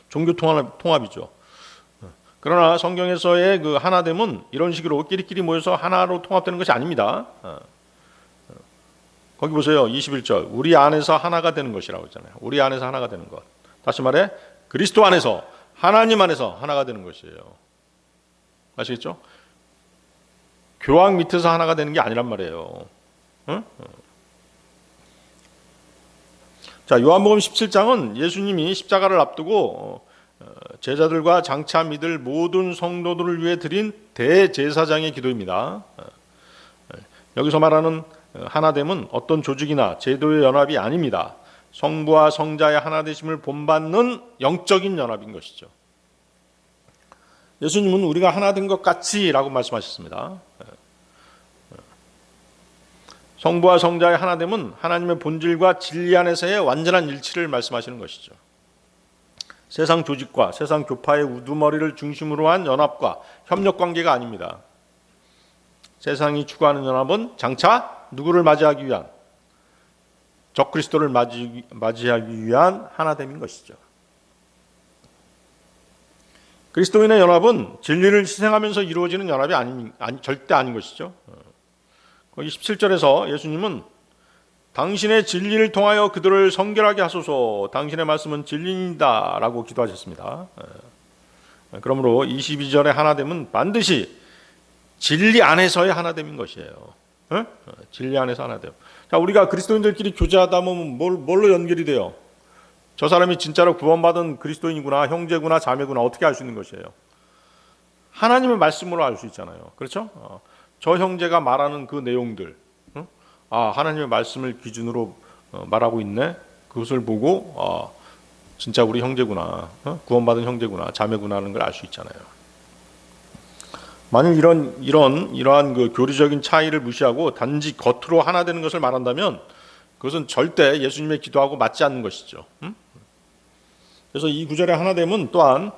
종교 통합이죠. 그러나 성경에서의 그 하나됨은 이런 식으로 끼리끼리 모여서 하나로 통합되는 것이 아닙니다. 거기 보세요. 21절. 우리 안에서 하나가 되는 것이라고 했잖아요. 우리 안에서 하나가 되는 것. 다시 말해 그리스도 안에서, 하나님 안에서 하나가 되는 것이에요. 아시겠죠? 교황 밑에서 하나가 되는 게 아니란 말이에요. 자, 요한복음 17장은 예수님이 십자가를 앞두고 제자들과 장차 믿을 모든 성도들을 위해 드린 대제사장의 기도입니다. 여기서 말하는 하나됨은 어떤 조직이나 제도의 연합이 아닙니다. 성부와 성자의 하나되심을 본받는 영적인 연합인 것이죠. 예수님은 우리가 하나된 것 같이라고 말씀하셨습니다. 성부와 성자의 하나됨은 하나님의 본질과 진리 안에서의 완전한 일치를 말씀하시는 것이죠. 세상 조직과 세상 교파의 우두머리를 중심으로 한 연합과 협력 관계가 아닙니다. 세상이 추구하는 연합은 장차 누구를 맞이하기 위한, 적그리스도를 맞이하기 위한 하나됨인 것이죠. 그리스도인의 연합은 진리를 희생하면서 이루어지는 연합이 절대 아닌 것이죠. 거기 17절에서 예수님은 당신의 진리를 통하여 그들을 성결하게 하소서, 당신의 말씀은 진리이다 라고 기도하셨습니다. 그러므로 22절의 하나됨은 반드시 진리 안에서의 하나됨인 것이에요. 진리 안에서 하나됨. 자, 우리가 그리스도인들끼리 교제하다 보면 뭘로 연결이 돼요? 저 사람이 진짜로 구원받은 그리스도인이구나, 형제구나, 자매구나, 어떻게 알 수 있는 것이에요? 하나님의 말씀으로 알 수 있잖아요. 그렇죠? 저 형제가 말하는 그 내용들, 하나님의 말씀을 기준으로 말하고 있네. 그것을 보고 진짜 우리 형제구나, 구원받은 형제구나, 자매구나 하는 걸 알 수 있잖아요. 만일 이러한 그 교리적인 차이를 무시하고 단지 겉으로 하나 되는 것을 말한다면 그것은 절대 예수님의 기도하고 맞지 않는 것이죠. 그래서 이 구절의 하나됨은 또한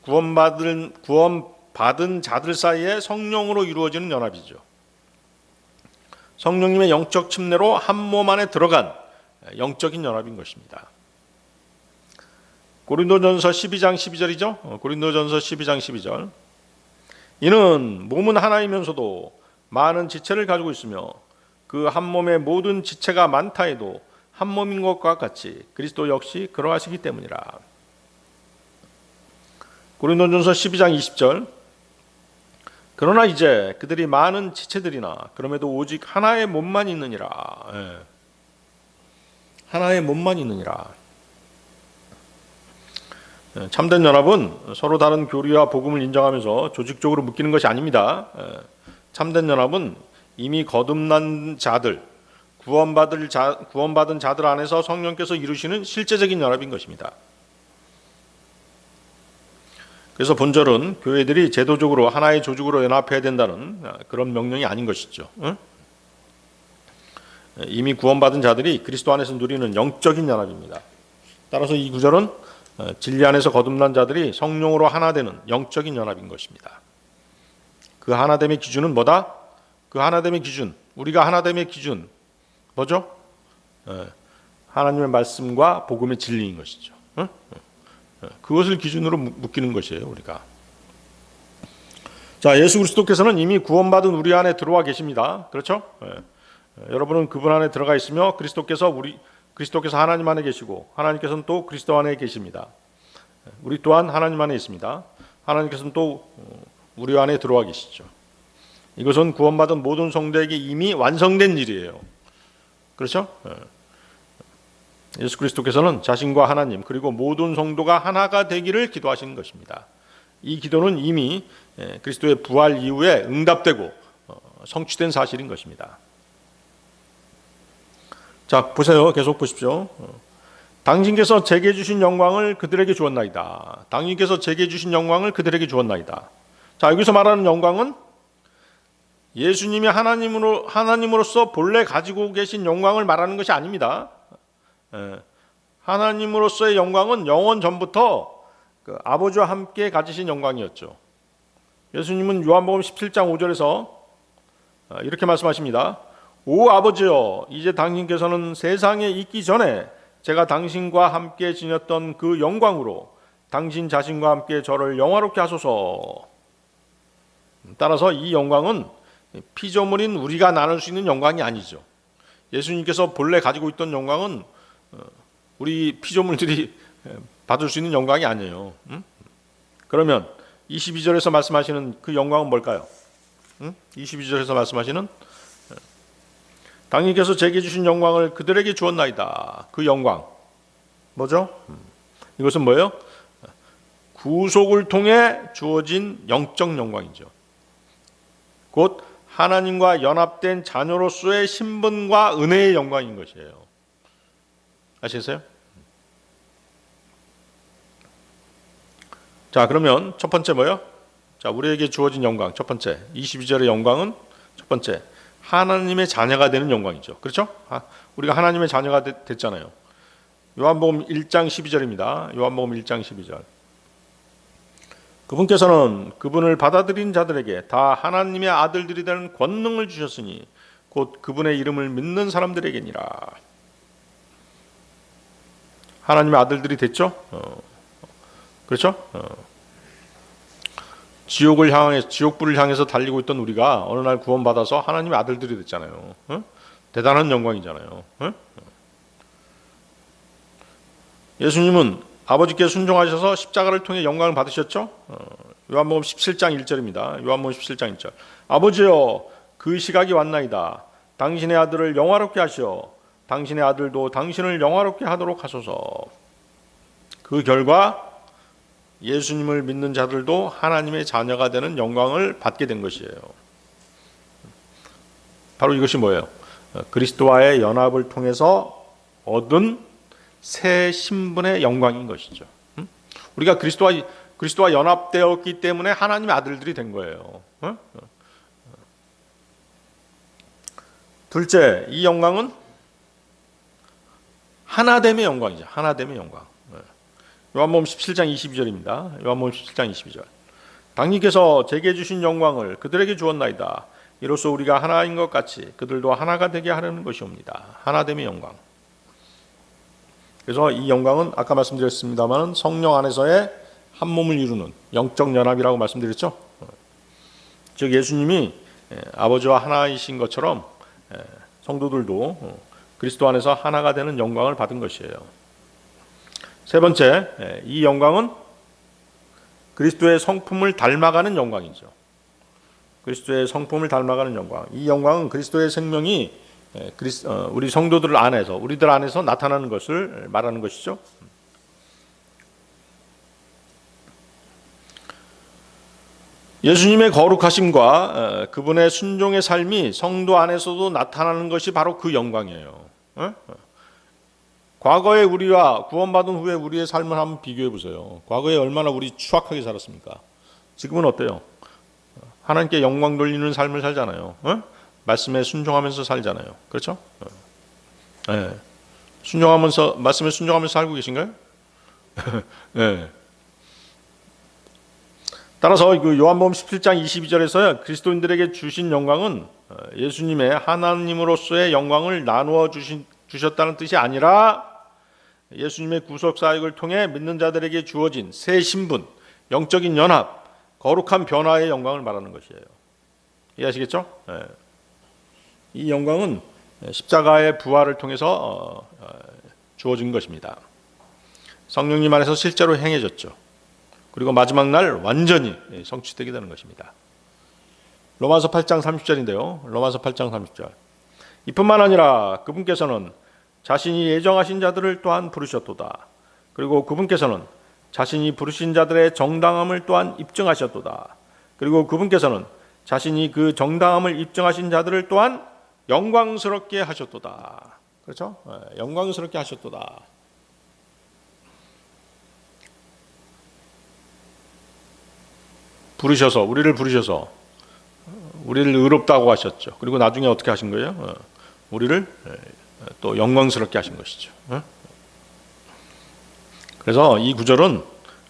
구원받은 자들 사이에 성령으로 이루어지는 연합이죠. 성령님의 영적 침례로 한 몸 안에 들어간 영적인 연합인 것입니다. 고린도전서 12장 12절이죠. 고린도전서 12장 12절. 이는 몸은 하나이면서도 많은 지체를 가지고 있으며 그 한 몸의 모든 지체가 많다 해도 한 몸인 것과 같이 그리스도 역시 그러하시기 때문이라. 고린도전서 12장 20절. 그러나 이제 그들이 많은 지체들이나 그럼에도 오직 하나의 몸만 있느니라. 하나의 몸만 있느니라. 참된 연합은 서로 다른 교리와 복음을 인정하면서 조직적으로 묶이는 것이 아닙니다. 참된 연합은 이미 거듭난 자들, 구원받은 자들 안에서 성령께서 이루시는 실제적인 연합인 것입니다. 그래서 본절은 교회들이 제도적으로 하나의 조직으로 연합해야 된다는 그런 명령이 아닌 것이죠. 이미 구원받은 자들이 그리스도 안에서 누리는 영적인 연합입니다. 따라서 이 구절은 진리 안에서 거듭난 자들이 성령으로 하나 되는 영적인 연합인 것입니다. 그 하나됨의 기준은 뭐다? 그 하나됨의 기준, 우리가 하나됨의 기준 뭐죠? 하나님의 말씀과 복음의 진리인 것이죠. 그것을 기준으로 묶이는 것이에요, 우리가. 자, 예수 그리스도께서는 이미 구원받은 우리 안에 들어와 계십니다. 그렇죠? 여러분은 그분 안에 들어가 있으며 그리스도께서 하나님 안에 계시고 하나님께서는 또 그리스도 안에 계십니다. 우리 또한 하나님 안에 있습니다. 하나님께서는 또 우리 안에 들어와 계시죠. 이것은 구원받은 모든 성도에게 이미 완성된 일이에요. 그렇죠? 예수 그리스도께서는 자신과 하나님 그리고 모든 성도가 하나가 되기를 기도하시는 것입니다. 이 기도는 이미 그리스도의 부활 이후에 응답되고 성취된 사실인 것입니다. 자, 보세요. 계속 보십시오. 당신께서 제게 주신 영광을 그들에게 주었나이다. 당신께서 제게 주신 영광을 그들에게 주었나이다. 자, 여기서 말하는 영광은 예수님이 하나님으로서 본래 가지고 계신 영광을 말하는 것이 아닙니다. 하나님으로서의 영광은 영원 전부터 그 아버지와 함께 가지신 영광이었죠. 예수님은 요한복음 17장 5절에서 이렇게 말씀하십니다. 오 아버지여, 이제 당신께서는 세상에 있기 전에 제가 당신과 함께 지녔던 그 영광으로 당신 자신과 함께 저를 영화롭게 하소서. 따라서 이 영광은 피조물인 우리가 나눌 수 있는 영광이 아니죠. 예수님께서 본래 가지고 있던 영광은 우리 피조물들이 받을 수 있는 영광이 아니에요. 그러면 22절에서 말씀하시는 그 영광은 뭘까요? 22절에서 말씀하시는 당신께서 제게 주신 영광을 그들에게 주었나이다. 그 영광 뭐죠? 이것은 뭐예요? 구속을 통해 주어진 영적 영광이죠. 곧 하나님과 연합된 자녀로서의 신분과 은혜의 영광인 것이에요. 아시겠어요? 자, 그러면 첫 번째 뭐예요? 자, 우리에게 주어진 영광 첫 번째 22절의 영광은 첫 번째 하나님의 자녀가 되는 영광이죠. 그렇죠? 우리가 하나님의 자녀가 됐잖아요. 요한복음 1장 12절입니다. 요한복음 1장 12절. 그분께서는 그분을 받아들인 자들에게 다 하나님의 아들들이 되는 권능을 주셨으니 곧 그분의 이름을 믿는 사람들에게니라. 하나님의 아들들이 됐죠? 그렇죠? 지옥불을 향해서 달리고 있던 우리가 어느 날 구원받아서 하나님의 아들들이 됐잖아요. 대단한 영광이잖아요. 예수님은 아버지께 순종하셔서 십자가를 통해 영광을 받으셨죠? 요한복음 17장 1절입니다. 요한복음 17장 1절. 아버지여, 그 시각이 왔나이다. 당신의 아들을 영화롭게 하시어 당신의 아들도 당신을 영화롭게 하도록 하소서. 그 결과 예수님을 믿는 자들도 하나님의 자녀가 되는 영광을 받게 된 것이에요. 바로 이것이 뭐예요? 그리스도와의 연합을 통해서 얻은 새 신분의 영광인 것이죠. 우리가 그리스도와 연합되었기 때문에 하나님의 아들들이 된 거예요. 둘째, 이 영광은 하나됨의 영광이죠. 하나됨의 영광. 요한복음 17장 22절입니다. 요한복음 17장 22절. 당신께서 제게 주신 영광을 그들에게 주었나이다. 이로써 우리가 하나인 것 같이 그들도 하나가 되게 하려는 것이옵니다. 하나됨의 영광. 그래서 이 영광은 아까 말씀드렸습니다만 성령 안에서의 한 몸을 이루는 영적 연합이라고 말씀드렸죠. 즉 예수님이 아버지와 하나이신 것처럼 성도들도 그리스도 안에서 하나가 되는 영광을 받은 것이에요. 세 번째, 이 영광은 그리스도의 성품을 닮아가는 영광이죠. 그리스도의 성품을 닮아가는 영광. 이 영광은 그리스도의 생명이 우리 성도들 안에서, 우리들 안에서 나타나는 것을 말하는 것이죠. 예수님의 거룩하심과 그분의 순종의 삶이 성도 안에서도 나타나는 것이 바로 그 영광이에요. 과거의 우리와 구원받은 후에 우리의 삶을 한번 비교해 보세요. 과거에 얼마나 우리 추악하게 살았습니까? 지금은 어때요? 하나님께 영광 돌리는 삶을 살잖아요. 말씀에 순종하면서 살잖아요. 그렇죠? 네. 말씀에 순종하면서 살고 계신가요? 네. 따라서 그 요한복음 17장 22절에서 그리스도인들에게 주신 영광은 예수님의 하나님으로서의 영광을 나누어 주셨다는 뜻이 아니라 예수님의 구속 사역을 통해 믿는 자들에게 주어진 새 신분, 영적인 연합, 거룩한 변화의 영광을 말하는 것이에요. 이해하시겠죠? 네. 이 영광은 십자가의 부활을 통해서 주어진 것입니다. 성령님 안에서 실제로 행해졌죠. 그리고 마지막 날 완전히 성취되게 되는 것입니다. 로마서 8장 30절인데요. 로마서 8장 30절. 이뿐만 아니라 그분께서는 자신이 예정하신 자들을 또한 부르셨도다. 그리고 그분께서는 자신이 부르신 자들의 정당함을 또한 입증하셨도다. 그리고 그분께서는 자신이 그 정당함을 입증하신 자들을 또한 영광스럽게 하셨도다. 그렇죠? 영광스럽게 하셨도다. 우리를 부르셔서 우리를 의롭다고 하셨죠. 그리고 나중에 어떻게 하신 거예요? 우리를 또 영광스럽게 하신 것이죠. 그래서 이 구절은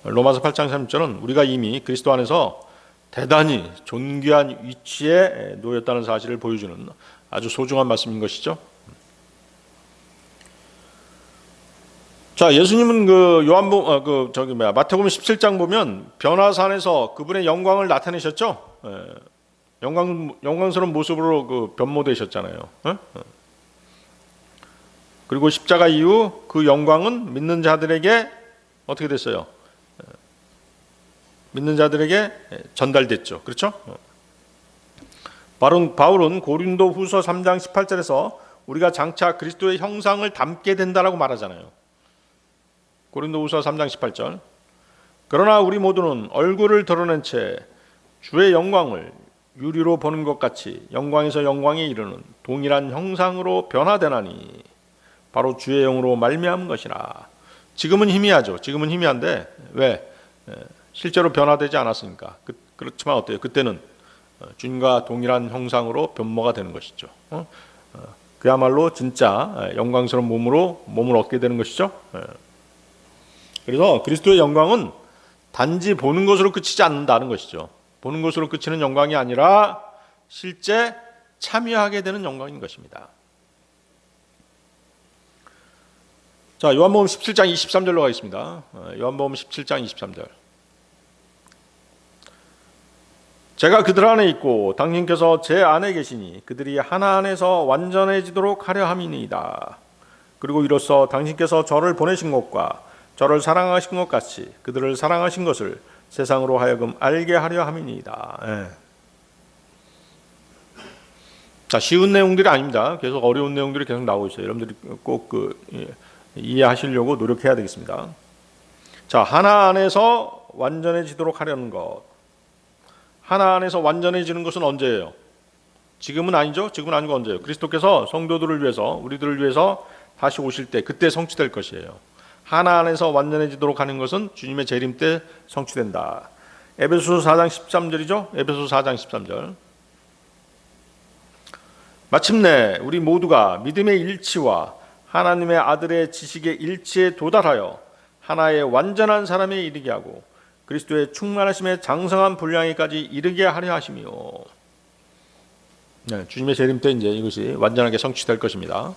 로마서 8장 3절은 우리가 이미 그리스도 안에서 대단히 존귀한 위치에 놓였다는 사실을 보여주는 아주 소중한 말씀인 것이죠. 자, 예수님은 마태복음 17장 보면 변화산에서 그분의 영광을 나타내셨죠. 영광스러운 모습으로 변모되셨잖아요. 그리고 십자가 이후 그 영광은 믿는 자들에게 어떻게 됐어요? 믿는 자들에게 전달됐죠. 그렇죠? 바울은 고린도 후서 3장 18절에서 우리가 장차 그리스도의 형상을 담게 된다라고 말하잖아요. 고린도후서 3장 18절. 그러나 우리 모두는 얼굴을 드러낸 채 주의 영광을 유리로 보는 것 같이 영광에서 영광에 이르는 동일한 형상으로 변화되나니 바로 주의 영으로 말미암은 것이라. 지금은 희미하죠. 지금은 희미한데 왜? 실제로 변화되지 않았으니까. 그렇지만 어때요? 그때는 주님과 동일한 형상으로 변모가 되는 것이죠. 그야말로 진짜 영광스러운 몸을 얻게 되는 것이죠. 그래서 그리스도의 영광은 단지 보는 것으로 그치지 않는다는 것이죠. 보는 것으로 그치는 영광이 아니라 실제 참여하게 되는 영광인 것입니다. 자, 요한복음 17장 23절로 가겠습니다. 요한복음 17장 23절. 제가 그들 안에 있고 당신께서 제 안에 계시니 그들이 하나 안에서 완전해지도록 하려 함이니이다. 그리고 이로써 당신께서 저를 보내신 것과 저를 사랑하신 것 같이 그들을 사랑하신 것을 세상으로 하여금 알게 하려 함이니이다. 자, 쉬운 내용들이 아닙니다. 계속 어려운 내용들이 계속 나오고 있어요. 여러분들이 꼭 이해하시려고 노력해야 되겠습니다. 자, 하나 안에서 완전해지도록 하려는 것. 하나 안에서 완전해지는 것은 언제예요? 지금은 아니죠. 지금은 아니고 언제예요? 그리스도께서 성도들을 위해서, 우리들을 위해서 다시 오실 때, 그때 성취될 것이에요. 하나 안에서 완전해지도록 하는 것은 주님의 재림 때 성취된다. 에베소서 4장 13절이죠. 에베소서 4장 13절. 마침내 우리 모두가 믿음의 일치와 하나님의 아들의 지식의 일치에 도달하여 하나의 완전한 사람에 이르게 하고 그리스도의 충만하심에 장성한 분량에까지 이르게 하려 하시며. 네, 주님의 재림 때 이제 이것이 완전하게 성취될 것입니다.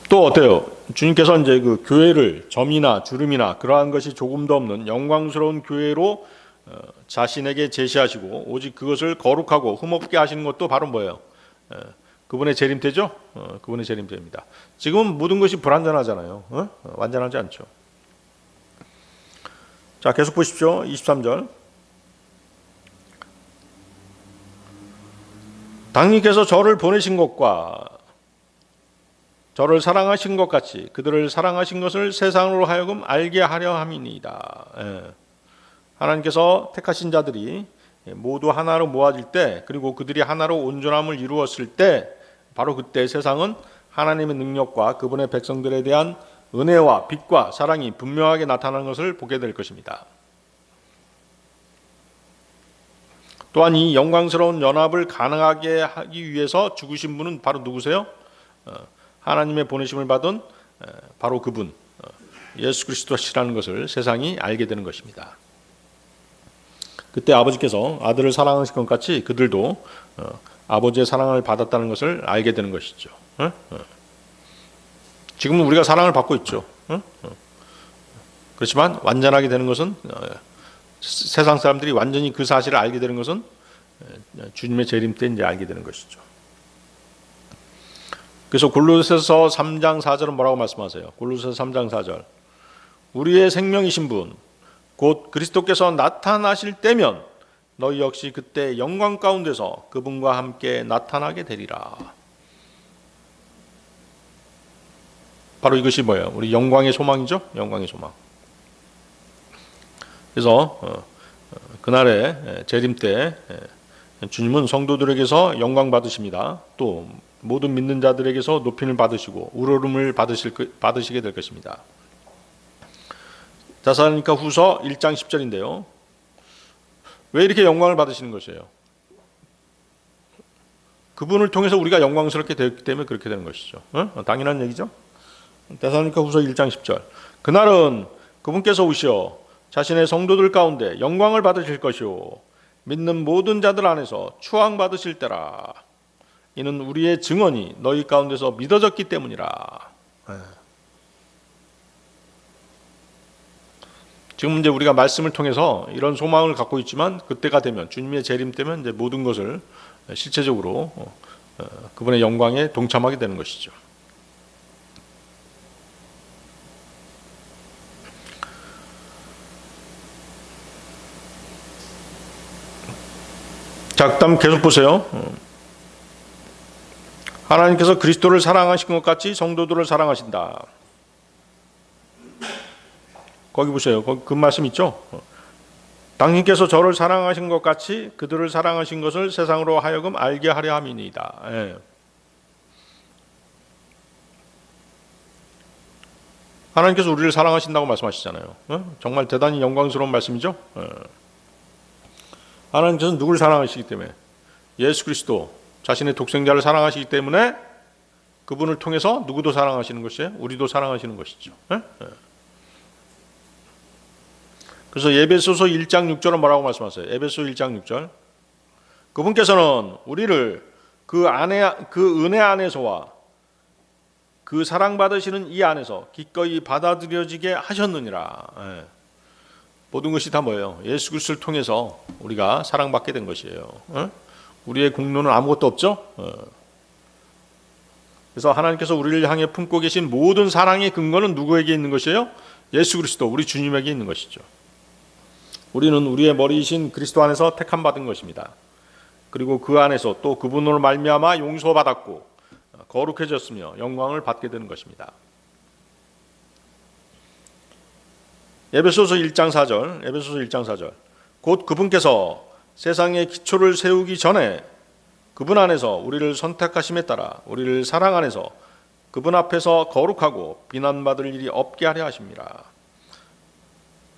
또 어때요? 주님께서 이제 그 교회를 점이나 주름이나 그러한 것이 조금도 없는 영광스러운 교회로 자신에게 제시하시고 오직 그것을 거룩하고 흠없게 하시는 것도 바로 뭐예요? 그분의 재림 때죠. 그분의 재림 때입니다. 지금은 모든 것이 불완전하잖아요. 완전하지 않죠. 자, 계속 보십시오. 23절. 당님께서 저를 보내신 것과 저를 사랑하신 것 같이 그들을 사랑하신 것을 세상으로 하여금 알게 하려 함이니이다. 하나님께서 택하신 자들이 모두 하나로 모아질 때, 그리고 그들이 하나로 온전함을 이루었을 때, 바로 그때 세상은 하나님의 능력과 그분의 백성들에 대한 은혜와 빛과 사랑이 분명하게 나타나는 것을 보게 될 것입니다. 또한 이 영광스러운 연합을 가능하게 하기 위해서 죽으신 분은 바로 누구세요? 하나님의 보내심을 받은 바로 그분 예수 그리스도시라는 것을 세상이 알게 되는 것입니다. 그때 아버지께서 아들을 사랑하신 것 같이 그들도 아버지의 사랑을 받았다는 것을 알게 되는 것이죠. 지금은 우리가 사랑을 받고 있죠. 그렇지만 완전하게 되는 것은, 세상 사람들이 완전히 그 사실을 알게 되는 것은 주님의 재림 때 이제 알게 되는 것이죠. 그래서 골로새서 3장 4절은 뭐라고 말씀하세요? 골로새서 3장 4절. 우리의 생명이신 분 곧 그리스도께서 나타나실 때면 너희 역시 그때 영광 가운데서 그분과 함께 나타나게 되리라. 바로 이것이 뭐예요? 우리 영광의 소망이죠. 영광의 소망. 그래서 그날의 재림 때 주님은 성도들에게서 영광 받으십니다. 또 모든 믿는 자들에게서 높임을 받으시고 우러름을 받으시게 될 것입니다. 데살로니가 후서 1장 10절인데요. 왜 이렇게 영광을 받으시는 것이에요? 그분을 통해서 우리가 영광스럽게 되었기 때문에 그렇게 되는 것이죠. 당연한 얘기죠. 데살로니가 후서 1장 10절. 그날은 그분께서 오시어 자신의 성도들 가운데 영광을 받으실 것이요 믿는 모든 자들 안에서 추앙 받으실 때라. 이는 우리의 증언이 너희 가운데서 믿어졌기 때문이라. 지금 이제 우리가 말씀을 통해서 이런 소망을 갖고 있지만 그때가 되면 주님의 재림 때면 이제 모든 것을 실체적으로 그분의 영광에 동참하게 되는 것이죠. 자, 그다음 계속 보세요. 하나님께서 그리스도를 사랑하신 것 같이 성도들을 사랑하신다. 거기 보세요. 거기 그 말씀 있죠? 당신께서 저를 사랑하신 것 같이 그들을 사랑하신 것을 세상으로 하여금 알게 하려 함이니이다. 하나님께서 우리를 사랑하신다고 말씀하시잖아요. 정말 대단히 영광스러운 말씀이죠. 하나님께서는 누구를 사랑하시기 때문에? 예수 그리스도 자신의 독생자를 사랑하시기 때문에 그분을 통해서 누구도 사랑하시는 것이에요. 우리도 사랑하시는 것이죠. 그래서 에베소서 1장 6절은 뭐라고 말씀하세요? 에베소 1장 6절. 그분께서는 우리를 그 은혜 안에서와 그 사랑받으시는 이 안에서 기꺼이 받아들여지게 하셨느니라. 모든 것이 다 뭐예요? 예수 그리스도를 통해서 우리가 사랑받게 된 것이에요. 우리의 공로는 아무것도 없죠? 그래서 하나님께서 우리를 향해 품고 계신 모든 사랑의 근거는 누구에게 있는 것이에요? 예수 그리스도, 우리 주님에게 있는 것이죠. 우리는 우리의 머리이신 그리스도 안에서 택함 받은 것입니다. 그리고 그 안에서 또 그분으로 말미암아 용서받았고 거룩해졌으며 영광을 받게 되는 것입니다. 에베소서 1장 4절. 곧 그분께서 세상의 기초를 세우기 전에 그분 안에서 우리를 선택하심에 따라 우리를 사랑 안에서 그분 앞에서 거룩하고 비난받을 일이 없게 하려 하십니다.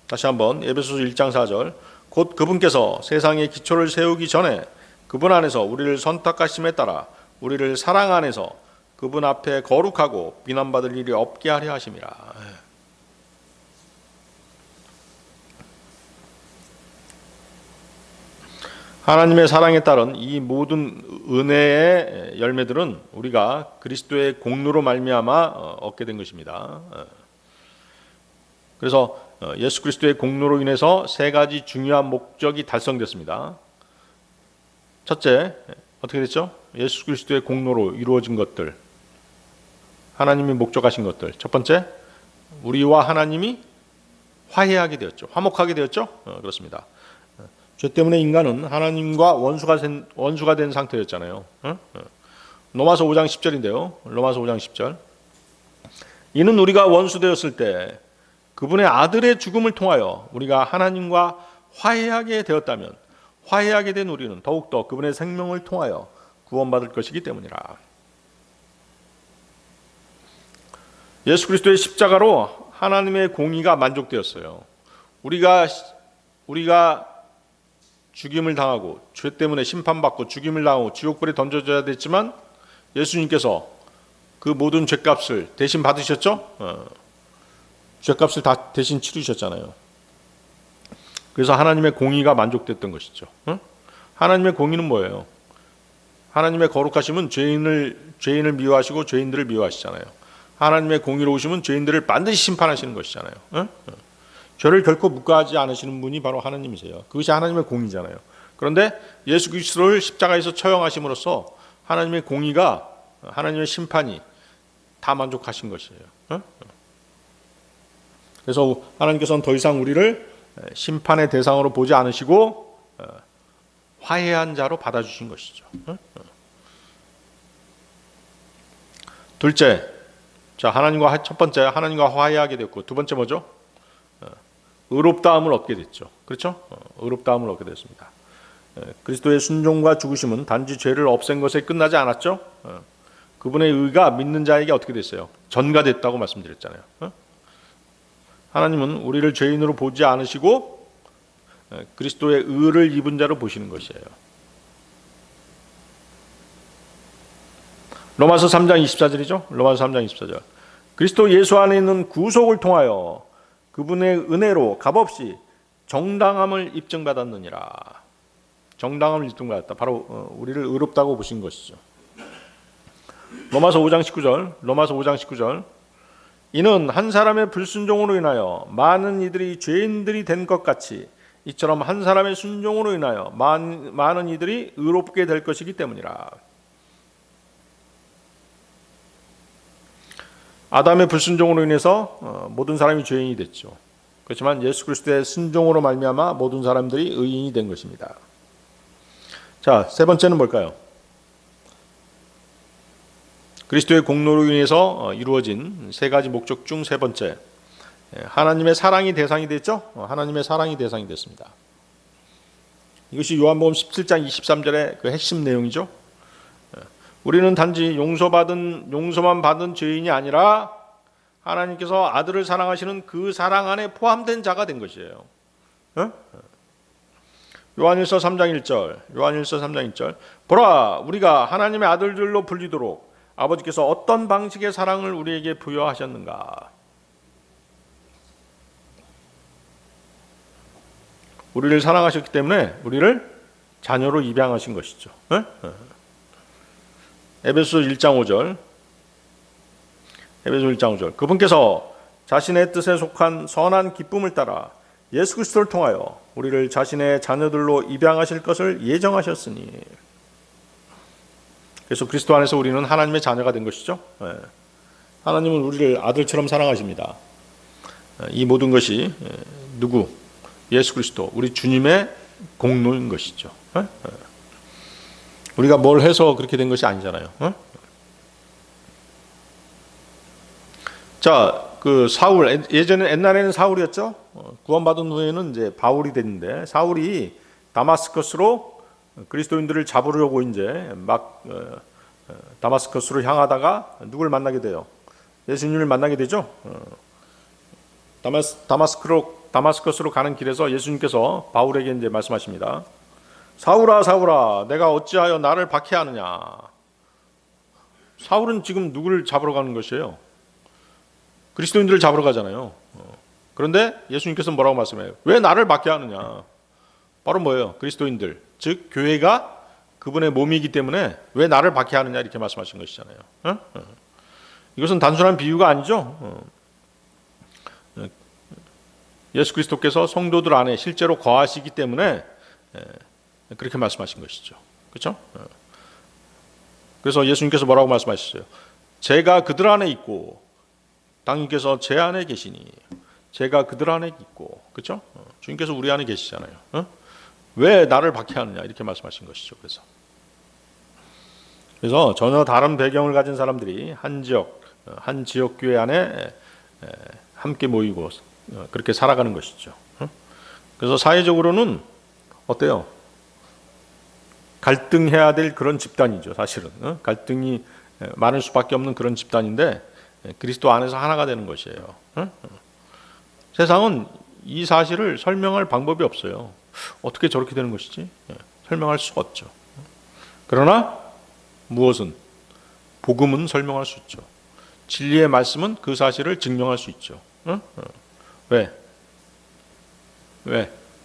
다시 한번 에베소서 1장 4절. 곧 그분께서 세상의 기초를 세우기 전에 그분 안에서 우리를 선택하심에 따라 우리를 사랑 안에서 그분 앞에 거룩하고 비난받을 일이 없게 하려 하심이라. 하나님의 사랑에 따른 이 모든 은혜의 열매들은 우리가 그리스도의 공로로 말미암아 얻게 된 것입니다. 그래서 예수 그리스도의 공로로 인해서 세 가지 중요한 목적이 달성됐습니다. 첫째, 어떻게 됐죠? 예수 그리스도의 공로로 이루어진 것들, 하나님이 목적하신 것들. 첫 번째, 우리와 하나님이 화해하게 되었죠. 화목하게 되었죠. 그렇습니다. 죄 때문에 인간은 하나님과 원수가 된 상태였잖아요. 로마서 5장 10절인데요. 로마서 5장 10절. 이는 우리가 원수되었을 때 그분의 아들의 죽음을 통하여 우리가 하나님과 화해하게 되었다면 화해하게 된 우리는 더욱더 그분의 생명을 통하여 구원받을 것이기 때문이라. 예수 그리스도의 십자가로 하나님의 공의가 만족되었어요. 우리가 죽임을 당하고 죄 때문에 심판받고 죽임을 당하고 지옥불에 던져져야 됐지만 예수님께서 그 모든 죄값을 대신 받으셨죠? 죄값을 다 대신 치르셨잖아요. 그래서 하나님의 공의가 만족됐던 것이죠. 하나님의 공의는 뭐예요? 하나님의 거룩하심은 죄인을 미워하시고 죄인들을 미워하시잖아요. 하나님의 공의로우심은 죄인들을 반드시 심판하시는 것이잖아요. 죄를 결코 묵과하지 않으시는 분이 바로 하나님이세요. 그것이 하나님의 공의잖아요. 그런데 예수 그리스도를 십자가에서 처형하심으로써 하나님의 공의가, 하나님의 심판이 다 만족하신 것이에요. 그래서 하나님께서는 더 이상 우리를 심판의 대상으로 보지 않으시고 화해한 자로 받아주신 것이죠. 둘째, 첫 번째 하나님과 화해하게 됐고, 두 번째 뭐죠? 의롭다함을 얻게 됐죠. 그렇죠? 의롭다함을 얻게 됐습니다. 그리스도의 순종과 죽으심은 단지 죄를 없앤 것에 끝나지 않았죠. 그분의 의가 믿는 자에게 어떻게 됐어요? 전가됐다고 말씀드렸잖아요. 하나님은 우리를 죄인으로 보지 않으시고 그리스도의 의를 입은 자로 보시는 것이에요. 로마서 3장 24절이죠. 로마서 3장 24절. 그리스도 예수 안에 있는 구속을 통하여 그분의 은혜로 값없이 정당함을 입증받았느니라. 정당함을 입증받았다. 바로 우리를 의롭다고 보신 것이죠. 로마서 5장 19절. 이는 한 사람의 불순종으로 인하여 많은 이들이 죄인들이 된 것 같이 이처럼 한 사람의 순종으로 인하여 많은 이들이 의롭게 될 것이기 때문이라. 아담의 불순종으로 인해서 모든 사람이 죄인이 됐죠. 그렇지만 예수 그리스도의 순종으로 말미암아 모든 사람들이 의인이 된 것입니다. 자, 세 번째는 뭘까요? 그리스도의 공로로 인해서 이루어진 세 가지 목적 중 세 번째, 하나님의 사랑이 대상이 됐죠. 하나님의 사랑이 대상이 됐습니다. 이것이 요한복음 17장 23절의 그 핵심 내용이죠. 우리는 단지 용서만 받은 죄인이 아니라 하나님께서 아들을 사랑하시는 그 사랑 안에 포함된 자가 된 것이에요. 요한일서 3장 1절. 보라, 우리가 하나님의 아들들로 불리도록 아버지께서 어떤 방식의 사랑을 우리에게 부여하셨는가. 우리를 사랑하셨기 때문에 우리를 자녀로 입양하신 것이죠. 에베소서 1장 5절. 그분께서 자신의 뜻에 속한 선한 기쁨을 따라 예수 그리스도를 통하여 우리를 자신의 자녀들로 입양하실 것을 예정하셨으니. 그래서 그리스도 안에서 우리는 하나님의 자녀가 된 것이죠. 하나님은 우리를 아들처럼 사랑하십니다. 이 모든 것이 누구? 예수 그리스도, 우리 주님의 공로인 것이죠. 우리가 뭘 해서 그렇게 된 것이 아니잖아요. 자, 그 사울 예전에 옛날에는 사울이었죠. 구원받은 후에는 이제 바울이 됐는데 사울이 다마스커스로 그리스도인들을 잡으려고 이제 막 다마스커스로 향하다가 누굴 만나게 돼요? 예수님을 만나게 되죠. 다마스커스로 가는 길에서 예수님께서 바울에게 이제 말씀하십니다. 사울아, 사울아, 내가 어찌하여 나를 박해하느냐? 사울은 지금 누구를 잡으러 가는 것이에요? 그리스도인들을 잡으러 가잖아요. 그런데 예수님께서 뭐라고 말씀해요? 왜 나를 박해하느냐? 바로 뭐예요? 그리스도인들, 즉 교회가 그분의 몸이기 때문에 왜 나를 박해하느냐 이렇게 말씀하신 것이잖아요. 이것은 단순한 비유가 아니죠. 예수 그리스도께서 성도들 안에 실제로 거하시기 때문에 그렇게 말씀하신 것이죠. 그렇죠? 그래서 예수님께서 뭐라고 말씀하셨어요? 제가 그들 안에 있고 당신께서 제 안에 계시니 제가 그들 안에 있고, 그렇죠? 주님께서 우리 안에 계시잖아요. 왜 나를 박해하느냐 이렇게 말씀하신 것이죠. 그래서 전혀 다른 배경을 가진 사람들이 한 지역 교회 안에 함께 모이고 그렇게 살아가는 것이죠. 그래서 사회적으로는 어때요? 갈등해야 될 그런 집단이죠. 사실은 갈등이 많을 수밖에 없는 그런 집단인데 그리스도 안에서 하나가 되는 것이에요. 세상은 이 사실을 설명할 방법이 없어요. 어떻게 저렇게 되는 것이지? 설명할 수가 없죠. 그러나 무엇은? 복음은 설명할 수 있죠. 진리의 말씀은 그 사실을 증명할 수 있죠. 왜?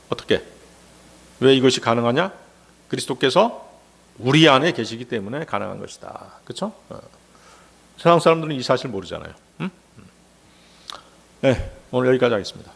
어떻게? 왜 이것이 가능하냐? 그리스도께서 우리 안에 계시기 때문에 가능한 것이다. 그렇죠? 세상 사람들은 이 사실 모르잖아요. 네, 오늘 여기까지 하겠습니다.